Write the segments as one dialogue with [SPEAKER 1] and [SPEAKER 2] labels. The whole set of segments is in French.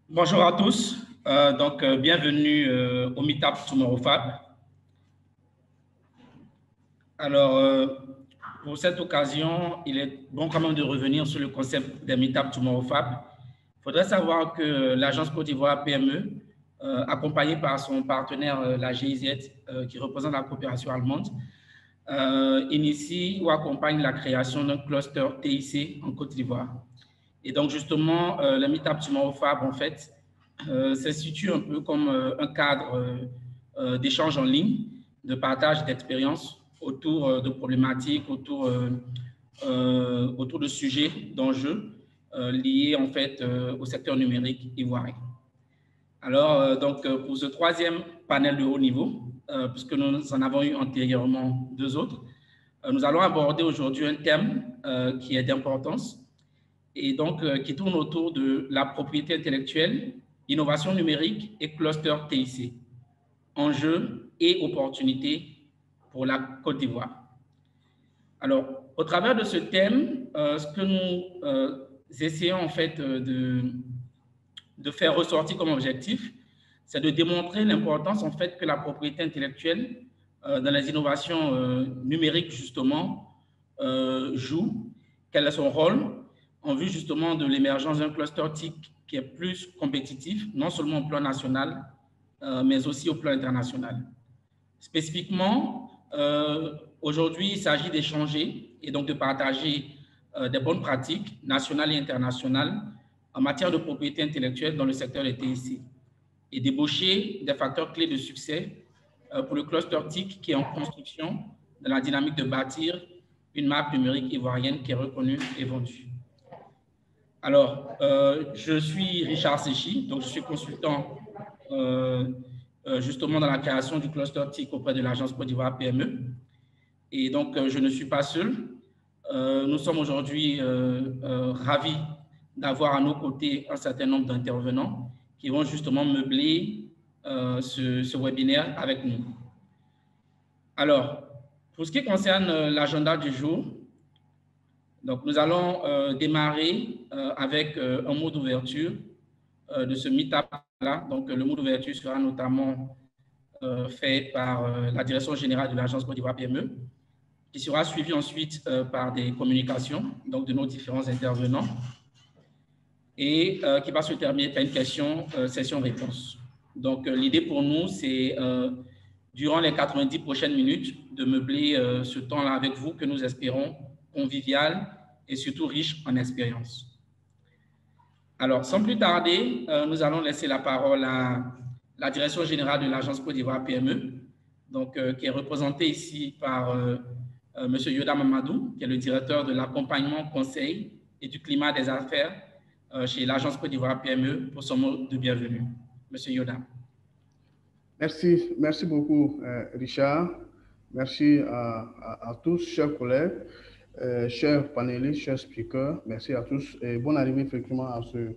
[SPEAKER 1] Bonjour à tous, bienvenue au Meetup Tomorrow Fab. Alors, pour cette occasion, il est bon quand même de revenir sur le concept des Meetup Tomorrow Fab. Il faudrait savoir que l'agence Côte d'Ivoire PME, accompagnée par son partenaire, la GIZ, qui représente la coopération allemande, initie ou accompagne la création d'un cluster TIC en Côte d'Ivoire. Et donc, justement, le Meetup Tomorrow Fab, en fait, s'institue un peu comme un cadre d'échange en ligne, de partage d'expériences autour de problématiques, autour de sujets, d'enjeux liés, en fait, au secteur numérique ivoirien. Alors, pour ce troisième panel de haut niveau, puisque nous en avons eu antérieurement deux autres, nous allons aborder aujourd'hui un thème qui est d'importance et donc qui tourne autour de la propriété intellectuelle, innovation numérique et cluster TIC, enjeux et opportunités pour la Côte d'Ivoire. Alors, au travers de ce thème, ce que nous essayons en fait de faire ressortir comme objectif, c'est de démontrer l'importance en fait que la propriété intellectuelle dans les innovations numériques justement joue, quel est son rôle en vue justement de l'émergence d'un cluster TIC qui est plus compétitif, non seulement au plan national, mais aussi au plan international. Spécifiquement, aujourd'hui, il s'agit d'échanger et donc de partager des bonnes pratiques nationales et internationales en matière de propriété intellectuelle dans le secteur des TIC et d'ébaucher des facteurs clés de succès pour le cluster TIC qui est en construction dans la dynamique de bâtir une map numérique ivoirienne qui est reconnue et vendue. Alors, je suis Richard Séchi, donc je suis consultant justement dans la création du cluster TIC auprès de l'agence Côte d'Ivoire PME. Et donc, je ne suis pas seul. Nous sommes aujourd'hui ravis d'avoir à nos côtés un certain nombre d'intervenants qui vont justement meubler ce webinaire avec nous. Alors, pour ce qui concerne l'agenda du jour, donc nous allons démarrer avec un mot d'ouverture de ce meet-up-là. Donc, le mot d'ouverture sera notamment fait par la direction générale de l'agence Côte d'Ivoire PME, qui sera suivi ensuite par des communications donc de nos différents intervenants et qui va se terminer par une session-réponse. Donc, l'idée pour nous, c'est durant les 90 prochaines minutes de meubler ce temps-là avec vous que nous espérons convivial et surtout riche en expérience. Alors, sans plus tarder, nous allons laisser la parole à la direction générale de l'agence Côte d'Ivoire PME, donc, qui est représentée ici par M. Yoda Mamadou, qui est le directeur de l'accompagnement conseil et du climat des affaires chez l'agence Côte d'Ivoire PME pour son mot de bienvenue. M. Yoda.
[SPEAKER 2] Merci beaucoup, Richard. Merci à tous, chers collègues, chers panélistes, chers speakers. Merci à tous et bonne arrivée effectivement à ce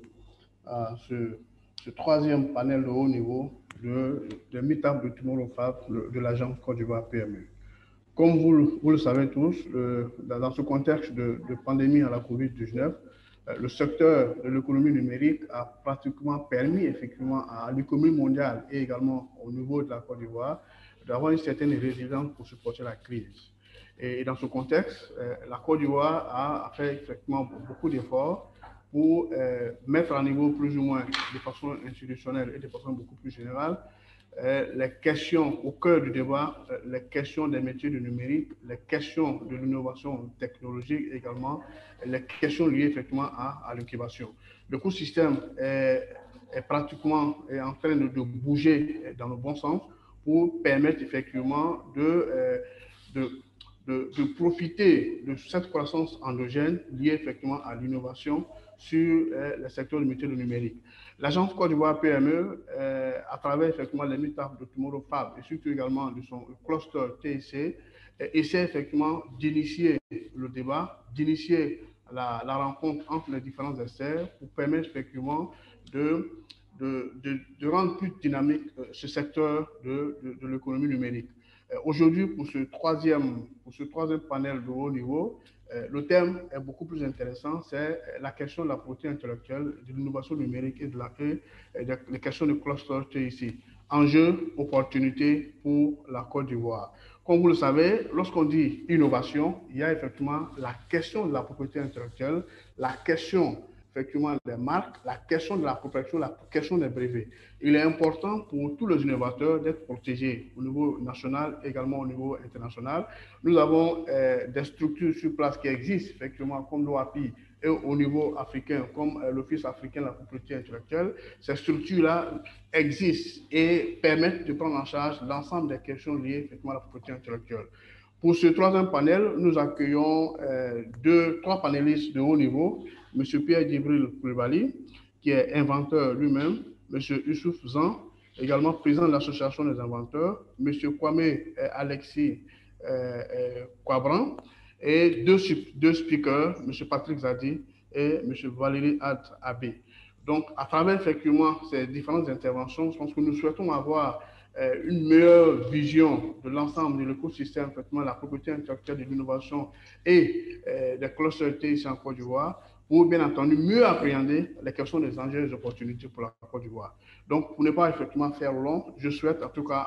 [SPEAKER 2] troisième panel de haut niveau de Meetup de Tomorrow Fab de l'agence Côte d'Ivoire PME. Comme vous le savez tous, dans ce contexte de pandémie à la COVID-19, le secteur de l'économie numérique a pratiquement permis effectivement à l'économie mondiale et également au niveau de la Côte d'Ivoire d'avoir une certaine résilience pour supporter la crise. Et dans ce contexte, la Côte d'Ivoire a fait effectivement beaucoup d'efforts pour mettre à niveau plus ou moins de façon institutionnelle et de façon beaucoup plus générale les questions au cœur du débat, les questions des métiers du numérique, les questions de l'innovation technologique également, les questions liées effectivement à l'incubation. L'écosystème est pratiquement en train de bouger dans le bon sens pour permettre effectivement de profiter de cette croissance endogène liée effectivement à l'innovation sur le secteur du métier du numérique. L'agence Côte d'Ivoire PME, à travers effectivement les meetups de Tomorrow Fab et surtout également de son cluster TIC, essaie effectivement d'initier le débat, d'initier la rencontre entre les différents acteurs pour permettre effectivement de rendre plus dynamique ce secteur de l'économie numérique. Aujourd'hui, pour ce troisième panel de haut niveau, le thème est beaucoup plus intéressant, c'est la question de la propriété intellectuelle, de l'innovation numérique et des questions de cluster TIC. Enjeux, opportunités pour la Côte d'Ivoire. Comme vous le savez, lorsqu'on dit innovation, il y a effectivement la question de la propriété intellectuelle, la question effectivement des marques, la question de la protection, la question des brevets. Il est important pour tous les innovateurs d'être protégés au niveau national, également au niveau international. Nous avons des structures sur place qui existent, effectivement, comme l'OAPI, et au niveau africain, comme l'Office africain de la propriété intellectuelle. Ces structures-là existent et permettent de prendre en charge l'ensemble des questions liées effectivement à la propriété intellectuelle. Pour ce troisième panel, nous accueillons trois panélistes de haut niveau. M. Pierre Djibril Koulibaly, qui est inventeur lui-même, M. Youssouf Zan, également président de l'Association des inventeurs, M. Kwame Alexis Kwabran, et deux speakers, M. Patrick Zadi et M. Valérie Ad Abbé. Donc, à travers effectivement ces différentes interventions, je pense que nous souhaitons avoir une meilleure vision de l'ensemble de l'écosystème, effectivement, la propriété intellectuelle de l'innovation et des clusters ici en Côte d'Ivoire, pour bien entendu mieux appréhender les questions des enjeux et des opportunités pour la Côte d'Ivoire. Donc, pour ne pas effectivement faire long, je souhaite en tout cas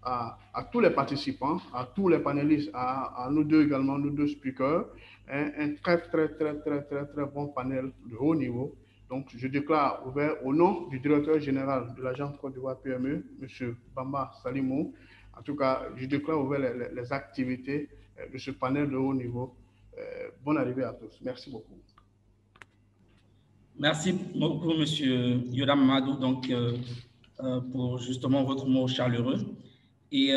[SPEAKER 2] à tous les participants, à tous les panélistes, à nous deux également, nous deux speakers, un très bon panel de haut niveau. Donc, je déclare ouvert au nom du directeur général de l'agence Côte d'Ivoire PME, M. Bamba Salimou. En tout cas, je déclare ouvert les activités de ce panel de haut niveau. Bonne arrivée à tous. Merci beaucoup.
[SPEAKER 1] Merci beaucoup, M. Yodam Madou, donc, pour justement votre mot chaleureux. Et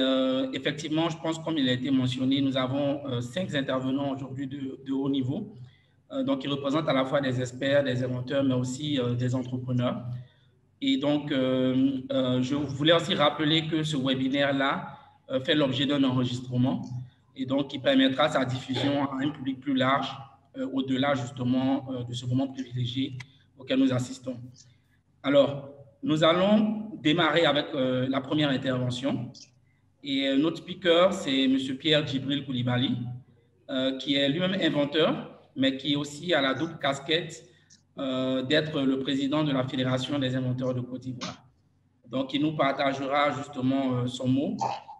[SPEAKER 1] effectivement, je pense, comme il a été mentionné, nous avons 5 intervenants aujourd'hui de haut niveau. Donc, ils représentent à la fois des experts, des inventeurs, mais aussi des entrepreneurs. Et donc, je voulais aussi rappeler que ce webinaire-là fait l'objet d'un enregistrement et donc qui permettra sa diffusion à un public plus large, au-delà justement de ce moment privilégié auquel nous assistons. Alors, nous allons démarrer avec la première intervention. Et notre speaker, c'est M. Pierre Djibril Koulibaly, qui est lui-même inventeur, mais qui est aussi à la double casquette d'être le président de la Fédération des inventeurs de Côte d'Ivoire. Donc, il nous partagera justement son mot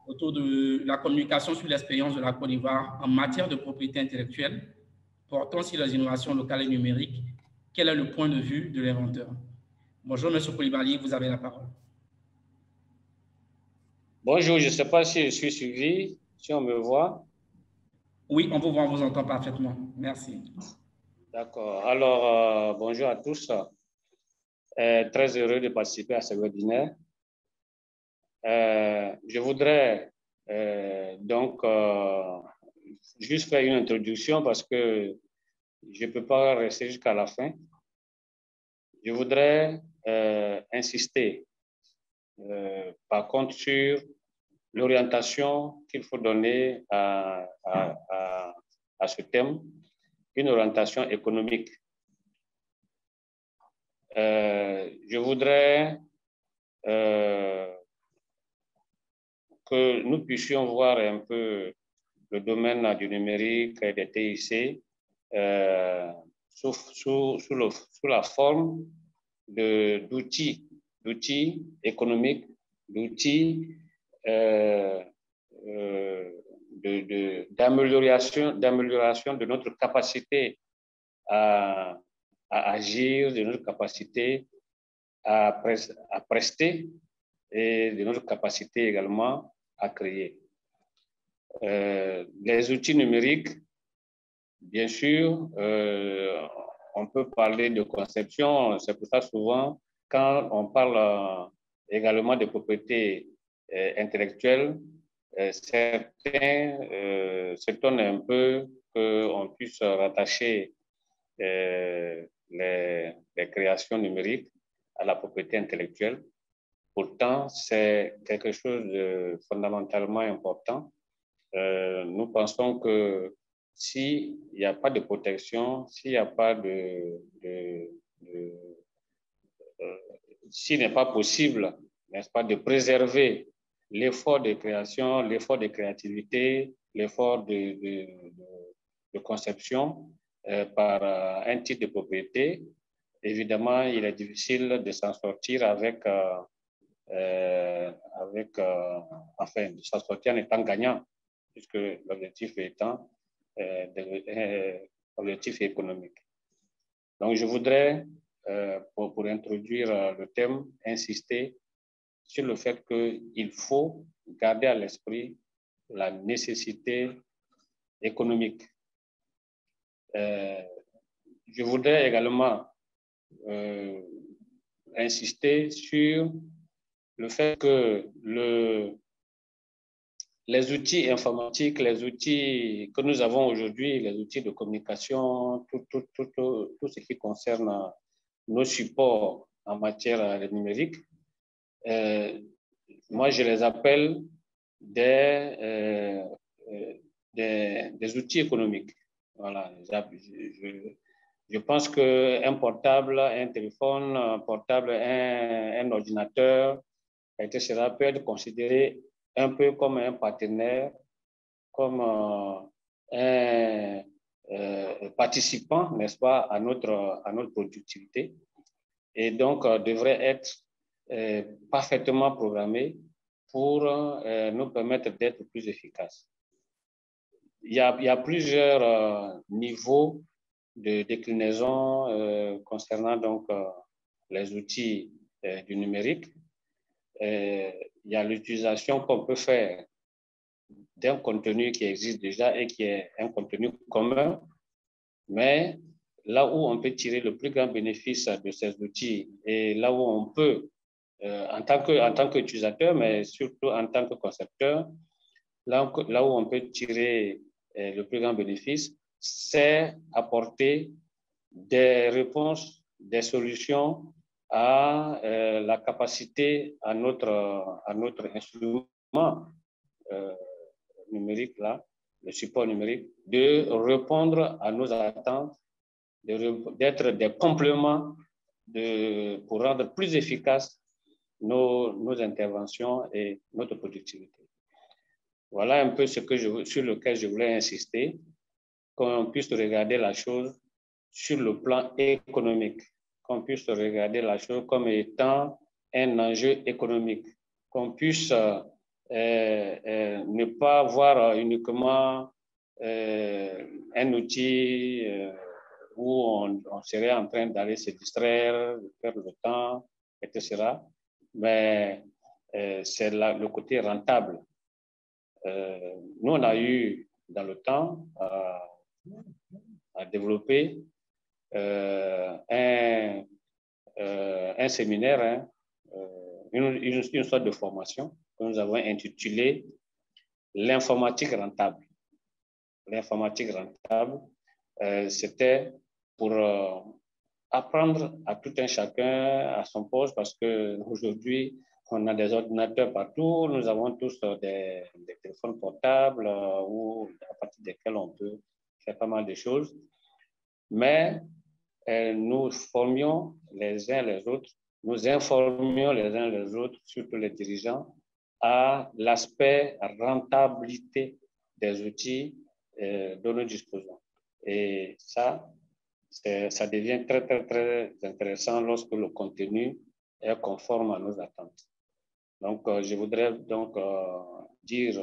[SPEAKER 1] autour de la communication sur l'expérience de la Côte d'Ivoire en matière de propriété intellectuelle, portant sur les innovations locales et numériques. Quel est le point de vue de l'inventeur? Bonjour, M. Koulibaly, vous avez la parole.
[SPEAKER 3] Bonjour, je ne sais pas si je suis suivi, si on me voit.
[SPEAKER 1] Oui, on vous voit, on vous entend parfaitement. Merci.
[SPEAKER 3] D'accord. Alors, bonjour à tous. Très heureux de participer à ce webinaire. Je voudrais donc juste faire une introduction parce que je ne peux pas rester jusqu'à la fin. Je voudrais insister par contre sur l'orientation qu'il faut donner à ce thème, une orientation économique. Je voudrais que nous puissions voir un peu le domaine du numérique et des TIC sous la forme d'outils économiques, d'outils d'amélioration de notre capacité à agir, de notre capacité à prester et de notre capacité également à créer. Les outils numériques, bien sûr, on peut parler de conception, c'est pour ça souvent quand on parle également de propriété intellectuelle, certains s'étonnent un peu qu'on puisse rattacher les créations numériques à la propriété intellectuelle. Pourtant, c'est quelque chose de fondamentalement important. Nous pensons que s'il n'y a pas de protection, s'il n'y a pas s'il n'est pas possible, n'est-ce pas, de préserver l'effort de création, l'effort de créativité, l'effort de conception par un titre de propriété, évidemment, il est difficile de s'en sortir enfin, de s'en sortir en étant gagnant, puisque l'objectif étant l'objectif économique. Donc, je voudrais, pour introduire le thème, insister sur le fait qu'il faut garder à l'esprit la nécessité économique. Je voudrais également insister sur le fait que les outils informatiques, les outils que nous avons aujourd'hui, les outils de communication, tout ce qui concerne nos supports en matière numérique, moi je les appelle des outils économiques. Voilà, je pense qu'un portable, un téléphone portable, un ordinateur, etc., peut être considéré un peu comme un partenaire, comme un participant, n'est-ce pas, à notre productivité, et donc devrait être parfaitement programmé pour nous permettre d'être plus efficaces. Il y a plusieurs niveaux de déclinaison concernant donc les outils du numérique. Il y a l'utilisation qu'on peut faire d'un contenu qui existe déjà et qui est un contenu commun, mais là où on peut tirer le plus grand bénéfice de ces outils et là où on peut, en tant qu'utilisateur, mais surtout en tant que concepteur, là où on peut tirer le plus grand bénéfice, c'est apporter des réponses, des solutions à la capacité à notre instrument numérique, là, le support numérique, de répondre à nos attentes, d'être des compléments pour rendre plus efficaces nos interventions et notre productivité. Voilà un peu sur lequel je voulais insister, qu'on puisse regarder la chose sur le plan économique, qu'on puisse regarder la chose comme étant un enjeu économique, qu'on puisse ne pas voir uniquement un outil où on serait en train d'aller se distraire, de perdre le temps, etc. Mais c'est le côté rentable. Nous, on a eu dans le temps à développer un séminaire, hein, une sorte de formation que nous avons intitulée l'informatique rentable. L'informatique rentable, c'était pour apprendre à tout un chacun à son poste, parce qu'aujourd'hui, on a des ordinateurs partout, nous avons tous des téléphones portables à partir desquels on peut faire pas mal de choses. Mais nous formions les uns les autres, nous informions les uns les autres, surtout les dirigeants, à l'aspect rentabilité des outils dont nous disposons. Et ça devient très, très, très intéressant lorsque le contenu est conforme à nos attentes. Donc, je voudrais donc dire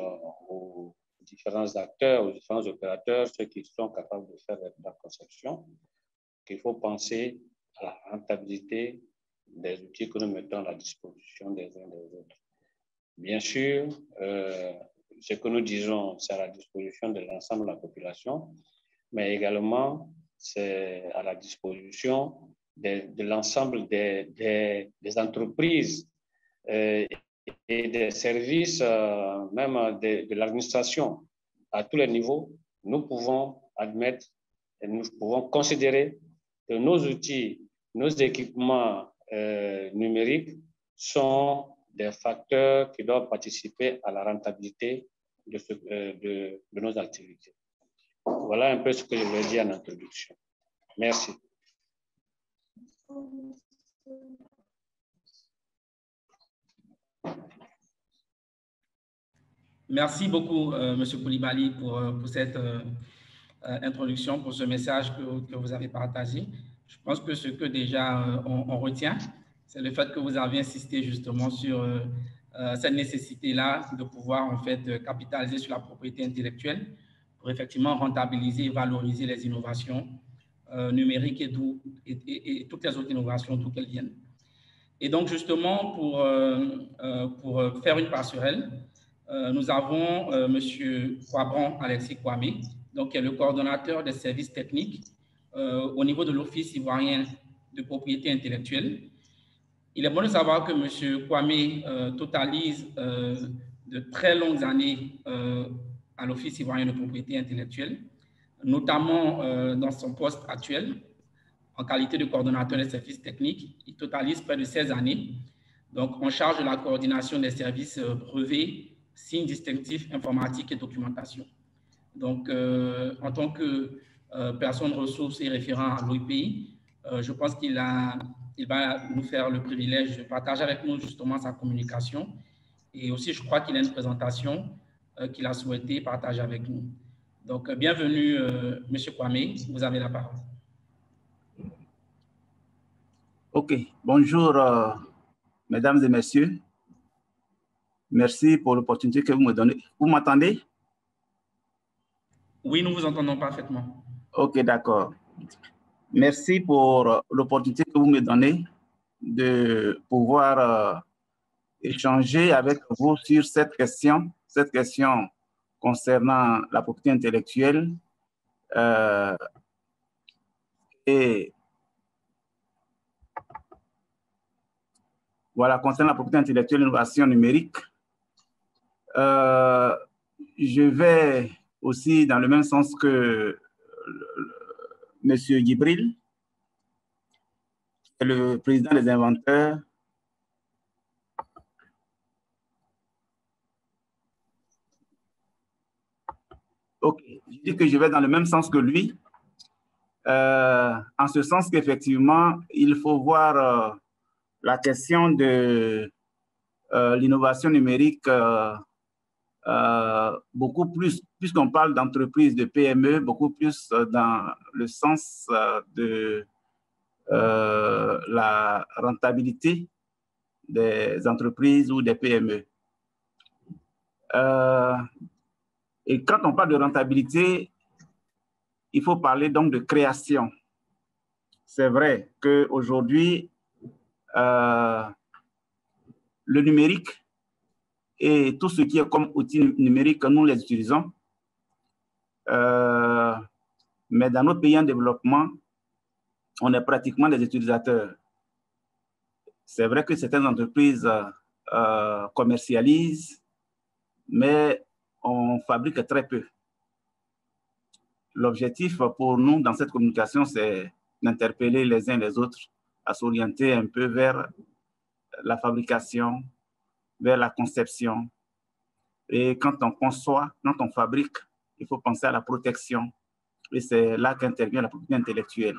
[SPEAKER 3] aux différents acteurs, aux différents opérateurs, ceux qui sont capables de faire la conception, qu'il faut penser à la rentabilité des outils que nous mettons à la disposition des uns des autres. Bien sûr, ce que nous disons, c'est à la disposition de l'ensemble de la population, mais également, c'est à la disposition de l'ensemble des entreprises et des services, même de l'administration. À tous les niveaux, nous pouvons admettre et nous pouvons considérer que nos outils, nos équipements numériques sont des facteurs qui doivent participer à la rentabilité de nos activités. Voilà un peu ce que je voulais dire en introduction. Merci.
[SPEAKER 1] Merci beaucoup, M. Coulibaly, pour cette introduction, pour ce message que vous avez partagé. Je pense que ce que déjà on retient, c'est le fait que vous avez insisté justement sur cette nécessité-là de pouvoir en fait capitaliser sur la propriété intellectuelle pour effectivement rentabiliser et valoriser les innovations numériques et toutes les autres innovations d'où qu'elles viennent. Et donc justement pour faire une passerelle, nous avons M. Kwabran Alexis Kwame, donc, qui est le coordonnateur des services techniques au niveau de l'Office ivoirien de propriété intellectuelle. Il est bon de savoir que M. Kwame totalise de très longues années à l'Office ivoirien de propriété intellectuelle, notamment dans son poste actuel, en qualité de coordonnateur des services techniques. Il totalise près de 16 années, donc en charge de la coordination des services brevets, signes distinctifs, informatique et documentation. Donc, en tant que personne ressource et référent à l'OIPI, je pense qu'il va nous faire le privilège de partager avec nous justement sa communication. Et aussi, je crois qu'il a une présentation qu'il a souhaité partager avec nous. Donc, bienvenue, M. Kwame, vous avez la parole.
[SPEAKER 4] OK. Bonjour, mesdames et messieurs. Merci pour l'opportunité que vous me donnez. Vous m'entendez?
[SPEAKER 1] Oui, nous vous entendons parfaitement.
[SPEAKER 4] OK, d'accord. Merci pour l'opportunité que vous me donnez de pouvoir échanger avec vous sur cette question concernant la propriété intellectuelle et voilà, concernant la propriété intellectuelle et l'innovation numérique. Je vais aussi dans le même sens que M. Djibril, le président des inventeurs. OK, je dis que je vais dans le même sens que lui, en ce sens qu'effectivement, il faut voir la question de l'innovation numérique beaucoup plus, puisqu'on parle d'entreprises, de PME, beaucoup plus dans le sens de la rentabilité des entreprises ou des PME. Et quand on parle de rentabilité, il faut parler donc de création. C'est vrai qu'aujourd'hui, le numérique et tout ce qui est comme outil numérique, nous les utilisons. Mais dans nos pays en développement, on est pratiquement des utilisateurs. C'est vrai que certaines entreprises commercialisent, mais on fabrique très peu. L'objectif pour nous dans cette communication, c'est d'interpeller les uns les autres à s'orienter un peu vers la fabrication, vers la conception. Et quand on conçoit, quand on fabrique, il faut penser à la protection. Et c'est là qu'intervient la propriété intellectuelle.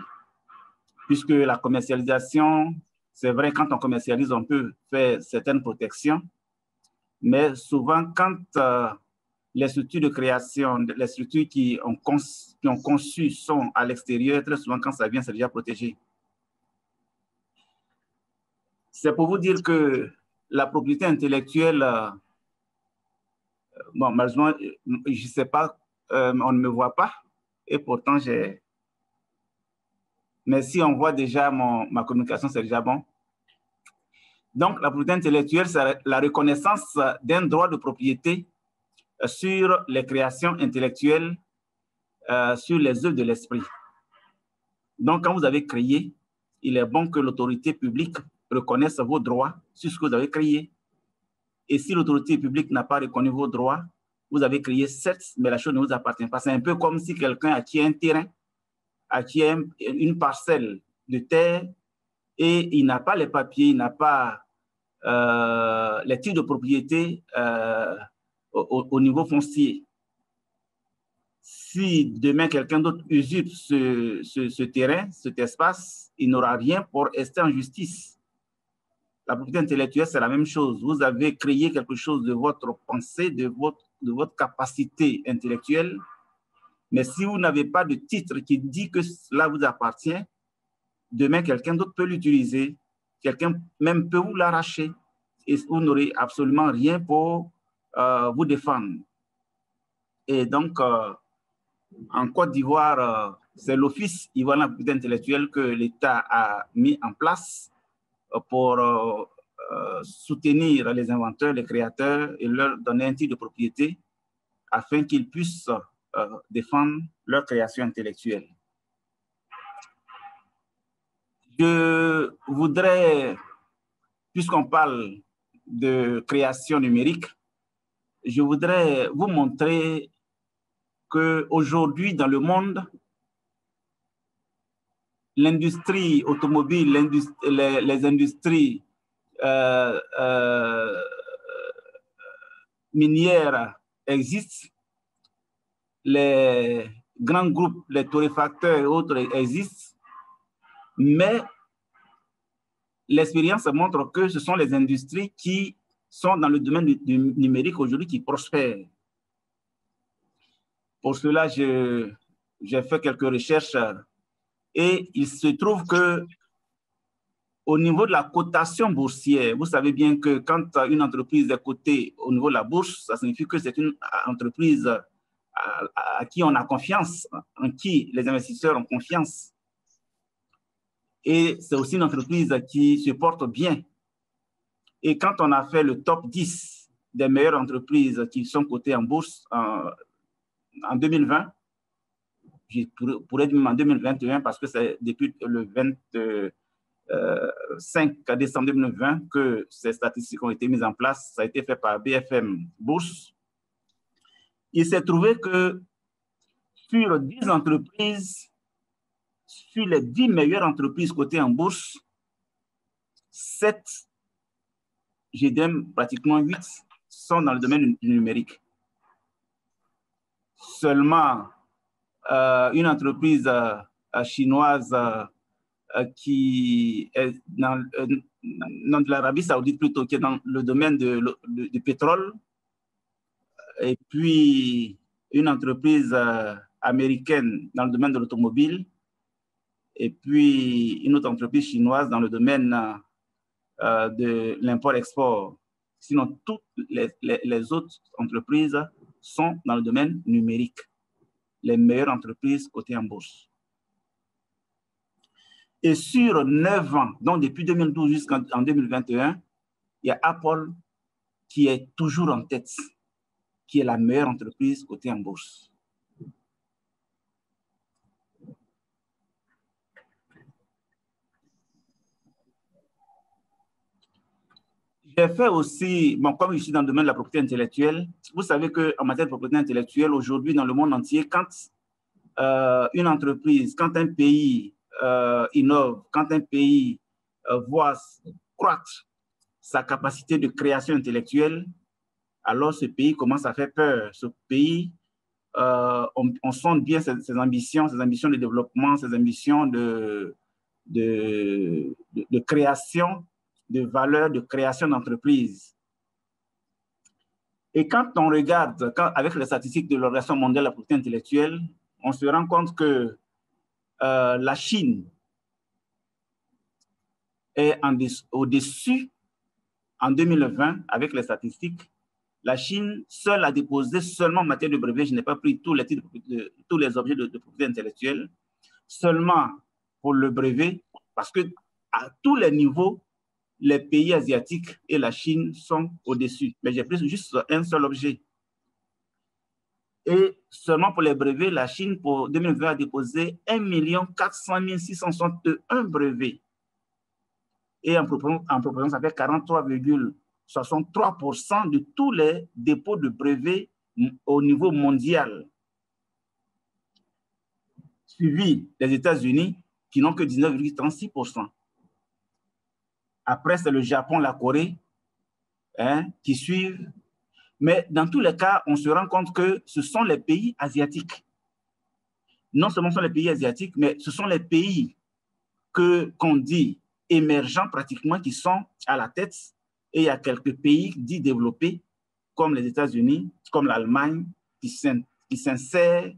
[SPEAKER 4] Puisque la commercialisation, c'est vrai, quand on commercialise, on peut faire certaines protections, mais souvent, quand les structures de création, les structures qui ont conçu sont à l'extérieur, très souvent, quand ça vient, c'est déjà protégé. C'est pour vous dire que la propriété intellectuelle, bon, malheureusement, je ne sais pas, on ne me voit pas, et pourtant, j'ai... Mais si on voit déjà ma communication, c'est déjà bon. Donc, la propriété intellectuelle, c'est la reconnaissance d'un droit de propriété sur les créations intellectuelles, sur les œuvres de l'esprit. Donc, quand vous avez créé, il est bon que l'autorité publique reconnaisse vos droits sur ce que vous avez créé. Et si l'autorité publique n'a pas reconnu vos droits, vous avez créé certes, mais la chose ne vous appartient pas. C'est un peu comme si quelqu'un acquiert un terrain, acquiert une parcelle de terre et il n'a pas les papiers, il n'a pas les titres de propriété au niveau foncier. Si demain quelqu'un d'autre usurpe ce terrain, cet espace, il n'aura rien pour rester en justice. La propriété intellectuelle, c'est la même chose. Vous avez créé quelque chose de votre pensée, de votre capacité intellectuelle, Mais si vous n'avez pas de titre qui dit que cela vous appartient, demain, quelqu'un d'autre peut l'utiliser. Quelqu'un même peut vous l'arracher. Et vous n'aurez absolument rien pour vous défendre. Et donc, en Côte d'Ivoire, c'est l'Office ivoirien de la propriété intellectuelle que l'État a mis en place pour soutenir les inventeurs, les créateurs et leur donner un titre de propriété afin qu'ils puissent défendre leur création intellectuelle. Je voudrais, puisqu'on parle de création numérique, je voudrais vous montrer qu'aujourd'hui, dans le monde, l'industrie automobile, les industries minières existent, les grands groupes, les torréfacteurs et autres existent, mais l'expérience montre que ce sont les industries qui sont dans le domaine du numérique aujourd'hui qui prospèrent. Pour cela, j'ai fait quelques recherches et il se trouve que au niveau de la cotation boursière, vous savez bien que quand une entreprise est cotée au niveau de la bourse, ça signifie que c'est une entreprise à qui on a confiance, en qui les investisseurs ont confiance. Et c'est aussi une entreprise qui se porte bien. Et quand on a fait le top 10 des meilleures entreprises qui sont cotées en bourse en 2020, je pourrais dire même en 2021 parce que c'est depuis le 5 décembre 2020 que ces statistiques ont été mises en place. Ça a été fait par BFM Bourse. Il s'est trouvé que sur 10 entreprises, sur les 10 meilleures entreprises cotées en bourse, 7, je dirais pratiquement 8, sont dans le domaine du numérique. Seulement une entreprise chinoise qui est dans de l'Arabie Saoudite plutôt, qui est dans le domaine du pétrole, et puis une entreprise américaine dans le domaine de l'automobile, et puis une autre entreprise chinoise dans le domaine de l'import-export. Sinon, toutes les autres entreprises sont dans le domaine numérique, les meilleures entreprises cotées en bourse. Et sur 9 ans, donc depuis 2012 jusqu'en 2021, il y a Apple qui est toujours en tête, qui est la meilleure entreprise cotée en bourse. J'ai fait aussi, bon, comme je suis dans le domaine de la propriété intellectuelle, vous savez qu'en matière de propriété intellectuelle, aujourd'hui, dans le monde entier, quand une entreprise, quand un pays innove, quand un pays voit croître sa capacité de création intellectuelle, alors ce pays commence à faire peur. Ce pays, on sent bien ses ambitions de développement, ses ambitions de création de valeur, de création d'entreprise. Et quand on regarde, avec les statistiques de l'Organisation mondiale de la propriété intellectuelle, on se rend compte que la Chine est au-dessus en 2020, avec les statistiques. La Chine seule a déposé seulement en matière de brevet, je n'ai pas pris tous les objets de propriété intellectuelle, seulement pour le brevet, parce que à tous les niveaux, les pays asiatiques et la Chine sont au-dessus. Mais j'ai pris juste un seul objet. Et seulement pour les brevets, la Chine, pour 2020, a déposé 1 400 661 brevets. Et en proportion, ça fait 43,63% de tous les dépôts de brevets au niveau mondial. Suivi des États-Unis, qui n'ont que 19,36%. Après, c'est le Japon, la Corée, qui suivent. Mais dans tous les cas, on se rend compte que ce sont les pays asiatiques. Non seulement ce sont les pays asiatiques, mais ce sont les pays qu'on dit émergents pratiquement qui sont à la tête. Et il y a quelques pays dits développés, comme les États-Unis, comme l'Allemagne, qui s'insèrent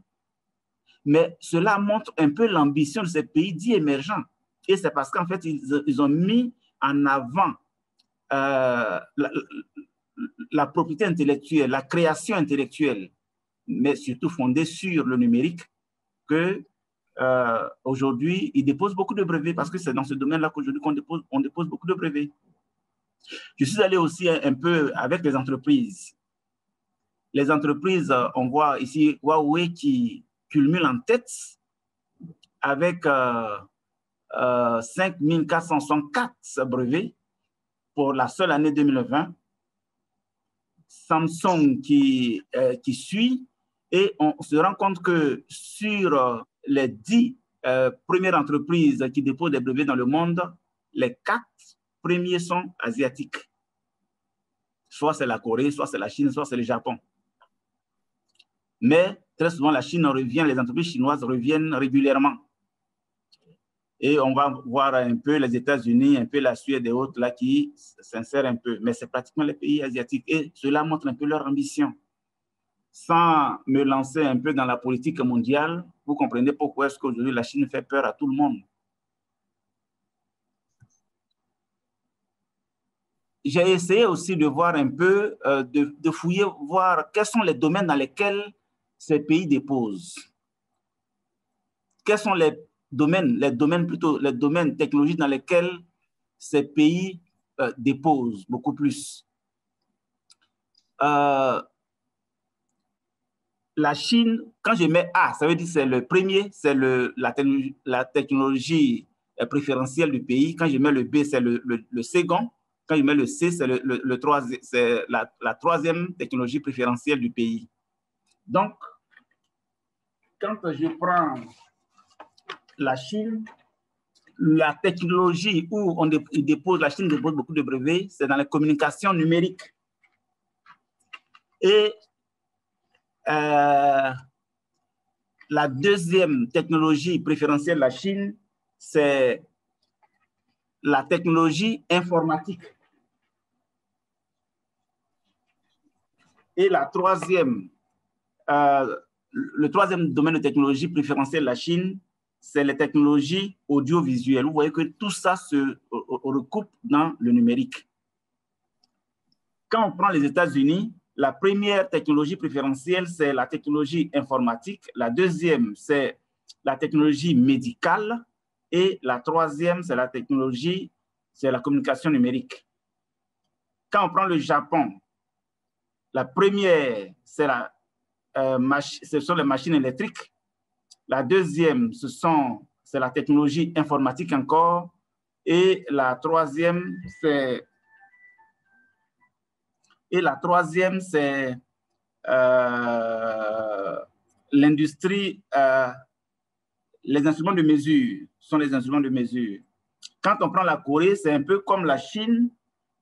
[SPEAKER 4] Mais cela montre un peu l'ambition de ces pays dits émergents. Et c'est parce qu'en fait, ils ont mis en avant la propriété intellectuelle, la création intellectuelle, mais surtout fondée sur le numérique, que aujourd'hui, ils déposent beaucoup de brevets, parce que c'est dans ce domaine-là qu'aujourd'hui on dépose beaucoup de brevets. Je suis allé aussi un peu avec les entreprises. Les entreprises, on voit ici Huawei qui culmine en tête avec 5464 brevets pour la seule année 2020. Samsung qui suit, et on se rend compte que sur les 10 premières entreprises qui déposent des brevets dans le monde, les 4 premiers sont asiatiques. Soit c'est la Corée, soit c'est la Chine, soit c'est le Japon. Mais très souvent, la Chine revient, les entreprises chinoises reviennent régulièrement. Et on va voir un peu les États-Unis, un peu la Suède et autres là qui s'insèrent un peu. Mais c'est pratiquement les pays asiatiques. Et cela montre un peu leur ambition. Sans me lancer un peu dans la politique mondiale, vous comprenez pourquoi est-ce qu'aujourd'hui la Chine fait peur à tout le monde. J'ai essayé aussi de voir un peu, de fouiller, voir quels sont les domaines dans lesquels ces pays déposent. Quels sont les domaines technologiques dans lesquels ces pays déposent beaucoup plus. La Chine, quand je mets A, ça veut dire que c'est le premier, c'est la technologie préférentielle du pays. Quand je mets le B, c'est le second. Quand je mets le C, c'est la troisième technologie préférentielle du pays. Donc, quand je prends la Chine, la technologie où la Chine dépose beaucoup de brevets, c'est dans les communications numériques. Et la deuxième technologie préférentielle de la Chine, c'est la technologie informatique. Et le troisième domaine de technologie préférentielle de la Chine, c'est les technologies audiovisuelles. Vous voyez que tout ça se recoupe dans le numérique. Quand on prend les États-Unis, la première technologie préférentielle, c'est la technologie informatique. La deuxième, c'est la technologie médicale. Et la troisième, c'est la communication numérique. Quand on prend le Japon, la première, ce sont les machines électriques. La deuxième, c'est la technologie informatique encore. Et la troisième, c'est l'industrie, les instruments de mesure sont les instruments de mesure. Quand on prend la Corée, c'est un peu comme la Chine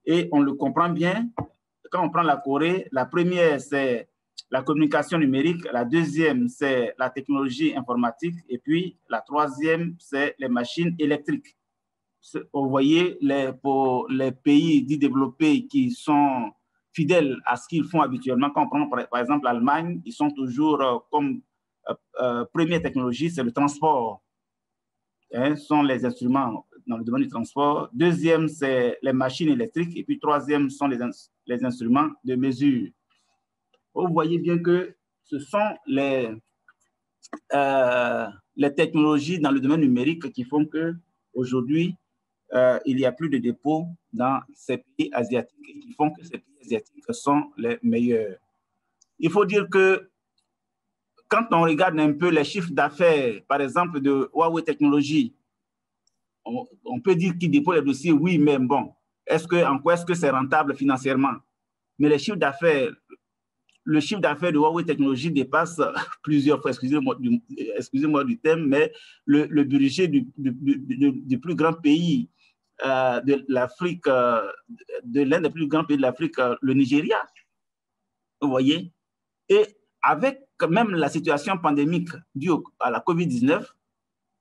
[SPEAKER 4] et on le comprend bien. Quand on prend la Corée, la première, c'est la communication numérique, la deuxième, c'est la technologie informatique et puis la troisième, c'est les machines électriques. Vous voyez, pour les pays dits développés qui sont fidèles à ce qu'ils font habituellement, quand on prend par exemple l'Allemagne, ils sont toujours comme première technologie, c'est le transport. Ce sont les instruments dans le domaine du transport. Deuxième, c'est les machines électriques. Et puis troisième sont les instruments de mesure. Vous voyez bien que ce sont les technologies dans le domaine numérique qui font qu'aujourd'hui, il n'y a plus de dépôts dans ces pays asiatiques et qui font que ces pays asiatiques sont les meilleurs. Il faut dire que quand on regarde un peu les chiffres d'affaires, par exemple, de Huawei Technologies, on peut dire qu'ils déposent les dossiers, oui, mais bon, en quoi est-ce que c'est rentable financièrement? Mais les chiffres d'affaires, le chiffre d'affaires de Huawei Technologies dépasse plusieurs fois, excusez-moi du thème, mais le budget du plus grand pays de l'Afrique, de l'un des plus grands pays de l'Afrique, le Nigeria. Vous voyez? Et avec même la situation pandémique due à la COVID-19,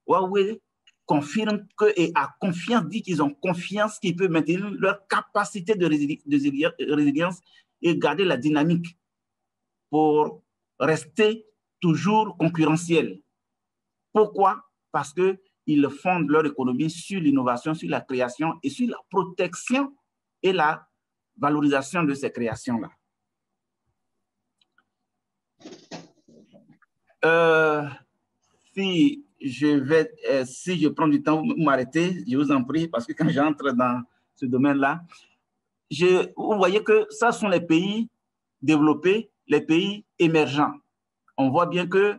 [SPEAKER 4] Huawei confirme et a confiance, dit qu'ils ont confiance qu'ils peuvent maintenir leur capacité de résilience et garder la dynamique pour rester toujours concurrentiel. Pourquoi? Parce qu'ils fondent leur économie sur l'innovation, sur la création et sur la protection et la valorisation de ces créations-là. Si je prends du temps, vous m'arrêtez, je vous en prie, parce que quand j'entre dans ce domaine-là, vous voyez que ça sont les pays développés, les pays émergents. On voit bien que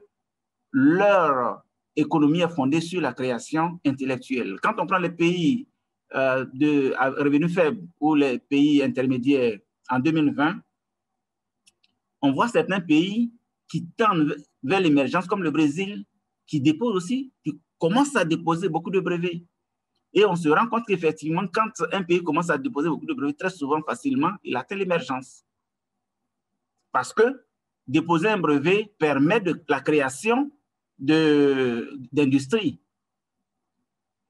[SPEAKER 4] leur économie est fondée sur la création intellectuelle. Quand on prend les pays à revenus faibles ou les pays intermédiaires en 2020, on voit certains pays qui tendent vers l'émergence, comme le Brésil, qui dépose aussi, qui commence à déposer beaucoup de brevets. Et on se rend compte qu'effectivement, quand un pays commence à déposer beaucoup de brevets, très souvent, facilement, il atteint l'émergence. Parce que déposer un brevet permet la création d'industries.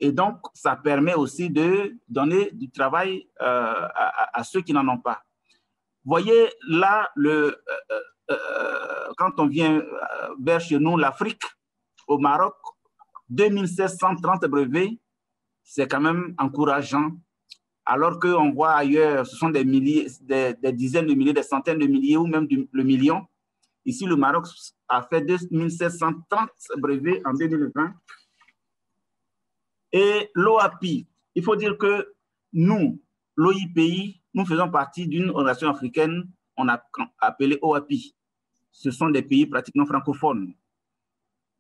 [SPEAKER 4] Et donc, ça permet aussi de donner du travail à ceux qui n'en ont pas. Vous voyez là, quand on vient vers chez nous, l'Afrique, au Maroc, 2730 brevets, c'est quand même encourageant. Alors qu'on voit ailleurs, ce sont des milliers, des dizaines de milliers, des centaines de milliers ou même le million. Ici, le Maroc a fait 2730 brevets en 2020. Et l'OAPI, il faut dire que nous, l'OIPI, nous faisons partie d'une organisation africaine, on a appelée OAPI. Ce sont des pays pratiquement francophones.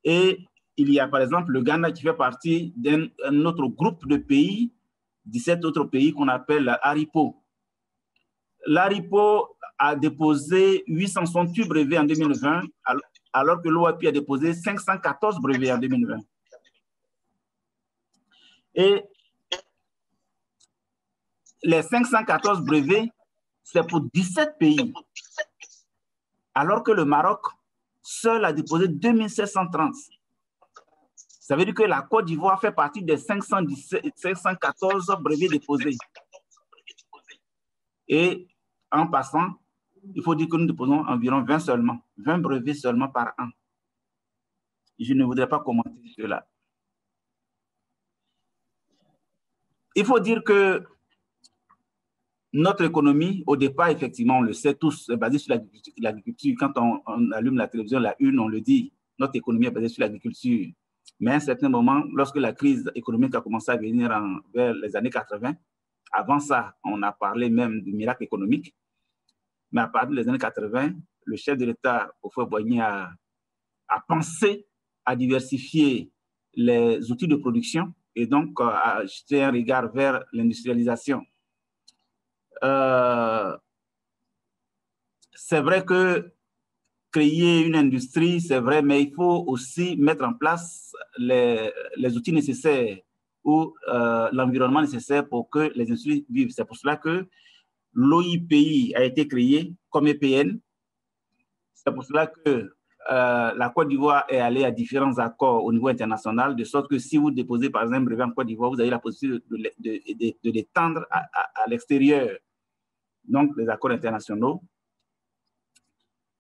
[SPEAKER 4] Et il y a par exemple le Ghana qui fait partie d'un autre groupe de pays, 17 autres pays qu'on appelle ARIPO. L'ARIPO a déposé 868 brevets en 2020, alors que l'OAPI a déposé 514 brevets en 2020. Et les 514 brevets, c'est pour 17 pays, alors que le Maroc seul a déposé 2730. Ça veut dire que la Côte d'Ivoire fait partie des 514 brevets déposés. Et en passant, il faut dire que nous déposons environ 20 brevets seulement par an. Je ne voudrais pas commenter cela. Il faut dire que notre économie, au départ, effectivement, on le sait tous, est basée sur l'agriculture. Quand on allume la télévision, la une, on le dit, notre économie est basée sur l'agriculture. Mais à un certain moment, lorsque la crise économique a commencé à venir vers les années 80, avant ça, on a parlé même du miracle économique. Mais à partir des années 80, le chef de l'État, Houphouët-Boigny, a pensé à diversifier les outils de production et donc à jeter un regard vers l'industrialisation. C'est vrai que créer une industrie, c'est vrai, mais il faut aussi mettre en place les outils nécessaires ou l'environnement nécessaire pour que les industries vivent. C'est pour cela que l'OIPI a été créé comme EPN. C'est pour cela que la Côte d'Ivoire est allée à différents accords au niveau international, de sorte que si vous déposez par exemple un brevet en Côte d'Ivoire, vous avez la possibilité de l'étendre à l'extérieur, donc les accords internationaux.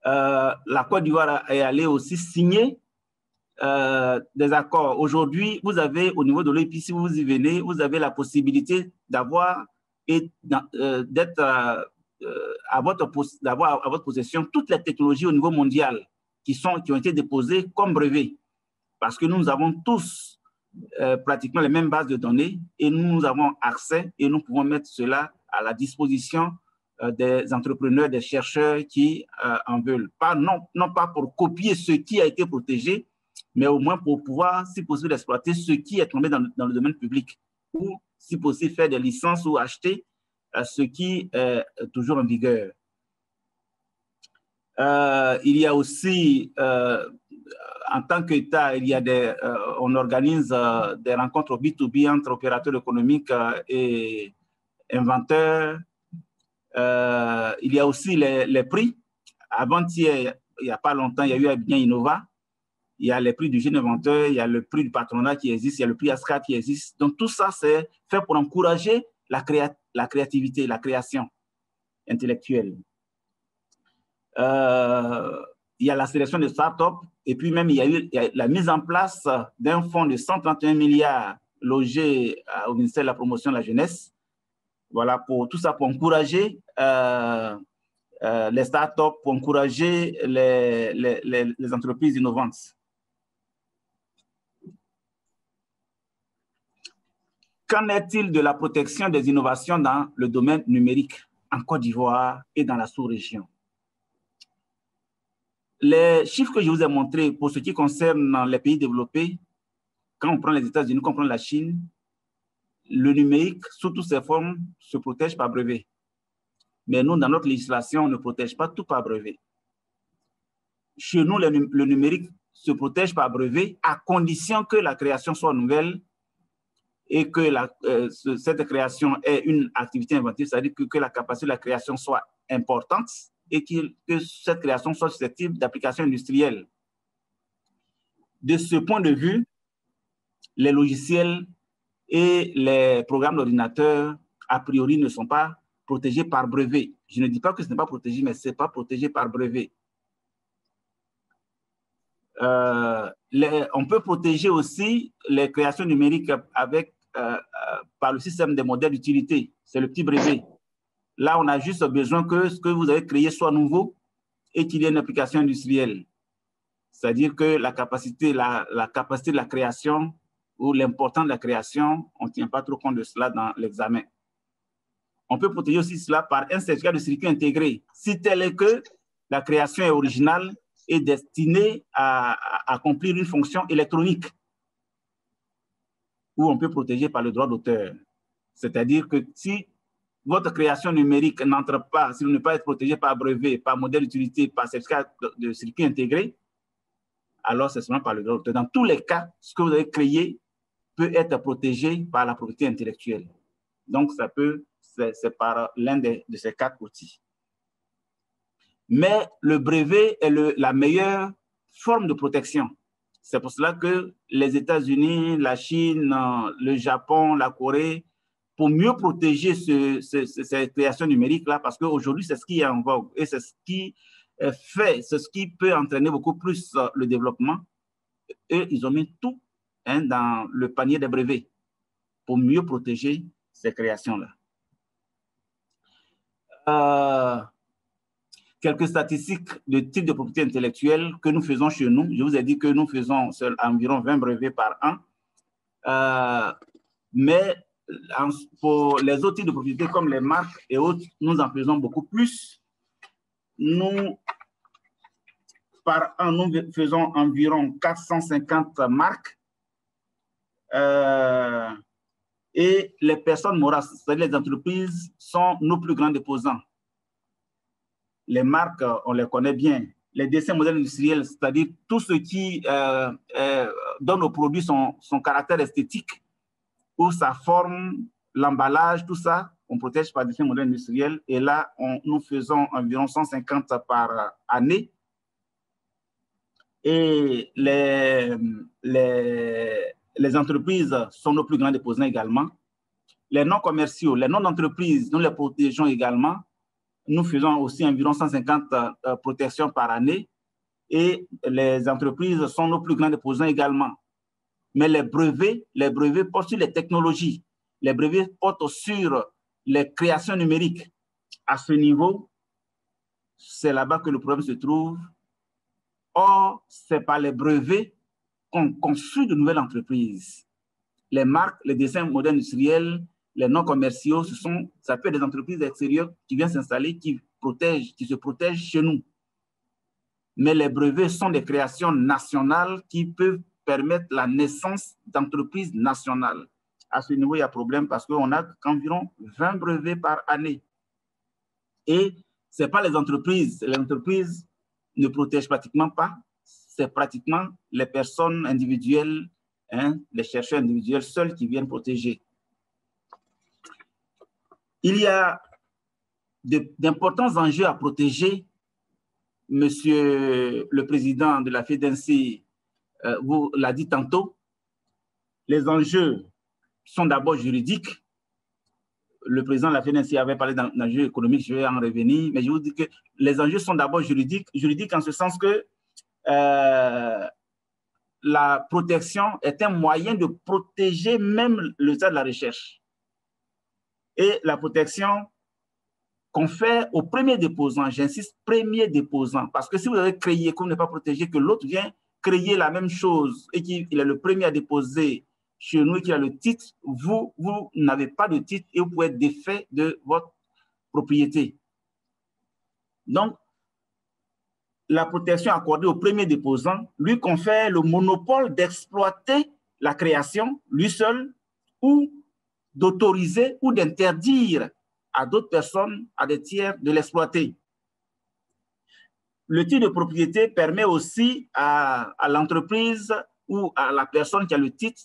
[SPEAKER 4] La Côte d'Ivoire est allée aussi signer des accords. Aujourd'hui, vous avez au niveau de l'OIPI, si vous y venez, vous avez la possibilité d'avoir à votre possession toutes les technologies au niveau mondial qui ont été déposées comme brevets. Parce que nous avons tous pratiquement les mêmes bases de données et nous avons accès et nous pouvons mettre cela à la disposition des entrepreneurs, des chercheurs qui en veulent. Non pas pour copier ce qui a été protégé, mais au moins pour pouvoir, si possible, exploiter ce qui est tombé dans le domaine public ou, si possible, faire des licences ou acheter ce qui est toujours en vigueur. Il y a aussi, en tant qu'État, on organise des rencontres B2B entre opérateurs économiques et inventeurs. Il y a aussi les prix. Avant-hier, il n'y a pas longtemps, il y a eu Abidjan Innova. Il y a les prix du jeune inventeur, il y a le prix du patronat qui existe, il y a le prix ASCA qui existe. Donc, tout ça, c'est fait pour encourager la créativité, la création intellectuelle. il y a la sélection de start-up, et puis même il y a la mise en place d'un fonds de 131 milliards logé au ministère de la Promotion de la Jeunesse. Voilà, pour tout ça, pour encourager les start-up, pour encourager les entreprises innovantes. Qu'en est-il de la protection des innovations dans le domaine numérique en Côte d'Ivoire et dans la sous-région? Les chiffres que je vous ai montrés pour ce qui concerne les pays développés, quand on prend les États-Unis, quand on prend la Chine, le numérique, sous toutes ses formes, se protège par brevet. Mais nous, dans notre législation, on ne protège pas tout par brevet. Chez nous, le numérique se protège par brevet à condition que la création soit nouvelle et que cette création ait une activité inventive, c'est-à-dire que la capacité de la création soit importante et que cette création soit susceptible d'application industrielle. De ce point de vue, les logiciels et les programmes d'ordinateur, a priori, ne sont pas protégés par brevet. Je ne dis pas que ce n'est pas protégé, mais ce n'est pas protégé par brevet. On peut protéger aussi les créations numériques par le système des modèles d'utilité. C'est le petit brevet. Là, on a juste besoin que ce que vous avez créé soit nouveau et qu'il y ait une application industrielle. C'est-à-dire que la capacité de la création ou l'importance de la création, on ne tient pas trop compte de cela dans l'examen. On peut protéger aussi cela par un certificat de circuit intégré, si tel est que la création est originale et destinée à accomplir une fonction électronique, ou on peut protéger par le droit d'auteur. C'est-à-dire que si votre création numérique n'entre pas, si vous ne peut pas être protégé par brevet, par modèle d'utilité, par certificat de circuit intégré, alors c'est seulement par le droit d'auteur. Dans tous les cas, ce que vous avez créé peut être protégé par la propriété intellectuelle. Donc, c'est par l'un de ces 4 outils. Mais le brevet est la meilleure forme de protection. C'est pour cela que les États-Unis, la Chine, le Japon, la Corée, pour mieux protéger ces créations numériques-là, parce qu'aujourd'hui, c'est ce qui est en vogue et c'est ce qui c'est ce qui peut entraîner beaucoup plus le développement. Et ils ont mis tout dans le panier des brevets pour mieux protéger ces créations-là. Quelques statistiques de type de propriété intellectuelle que nous faisons chez nous. Je vous ai dit que nous faisons environ 20 brevets par an. Mais pour les autres types de propriété comme les marques et autres, nous en faisons beaucoup plus. Par an, nous faisons environ 450 marques. Et les personnes morales, c'est-à-dire les entreprises, sont nos plus grands déposants. Les marques, on les connaît bien. Les dessins modèles industriels, c'est-à-dire tout ce qui donne au produit son caractère esthétique, ou sa forme, l'emballage, tout ça, on protège par dessin modèle industriel. Et là, nous faisons environ 150 par année. Et les entreprises sont nos plus grands déposants également. Les non commerciaux, les non entreprises, nous les protégeons également. Nous faisons aussi environ 150 protections par année. Et les entreprises sont nos plus grands déposants également. Mais les brevets portent sur les technologies. Les brevets portent sur les créations numériques. À ce niveau, c'est là-bas que le problème se trouve. Or, c'est par les brevets qu'on construit de nouvelles entreprises. Les marques, les dessins modernes industriels, les non commerciaux, ça peut être des entreprises extérieures qui viennent s'installer, qui se protègent chez nous. Mais les brevets sont des créations nationales qui peuvent permettre la naissance d'entreprises nationales. À ce niveau, il y a problème parce qu'on n'a qu'environ 20 brevets par année. Et ce n'est pas les entreprises ne protègent pratiquement pas, c'est pratiquement les personnes individuelles, les chercheurs individuels seuls qui viennent protéger. Il y a d'importants enjeux à protéger. Monsieur le président de la FEDENSI vous l'a dit tantôt. Les enjeux sont d'abord juridiques. le président de la FNSI avait parlé d'enjeux économiques, je vais en revenir, mais je vous dis que les enjeux sont d'abord juridiques en ce sens que la protection est un moyen de protéger même le stade de la recherche. Et la protection qu'on fait au premier déposant, j'insiste, premier déposant, parce que si vous avez créé, que vous n'êtes pas protégé, que l'autre vient créer la même chose et qu'il est le premier à déposer chez nous et qu'il a le titre, vous n'avez pas de titre et vous pouvez être défait de votre propriété. Donc, la protection accordée au premier déposant lui confère le monopole d'exploiter la création lui seul ou d'autoriser ou d'interdire à d'autres personnes, à des tiers, de l'exploiter. Le titre de propriété permet aussi à l'entreprise ou à la personne qui a le titre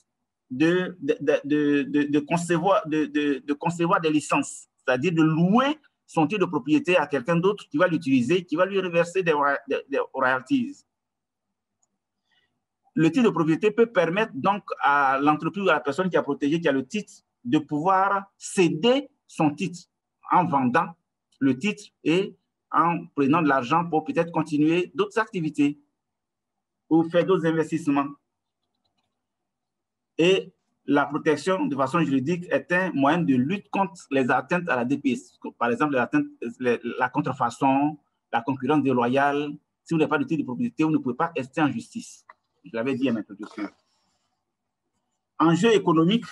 [SPEAKER 4] de concevoir des licences, c'est-à-dire de louer son titre de propriété à quelqu'un d'autre qui va l'utiliser, qui va lui reverser des royalties. Le titre de propriété peut permettre donc à l'entreprise ou à la personne qui a protégé, qui a le titre, de pouvoir céder son titre en vendant le titre et en prenant de l'argent pour peut-être continuer d'autres activités ou faire d'autres investissements. Et la protection de façon juridique est un moyen de lutte contre les atteintes à la DPS. Par exemple, la contrefaçon, la concurrence déloyale. Si vous n'avez pas de titre de propriété, vous ne pouvez pas rester en justice. Je l'avais dit à l'introduction. Enjeu économique.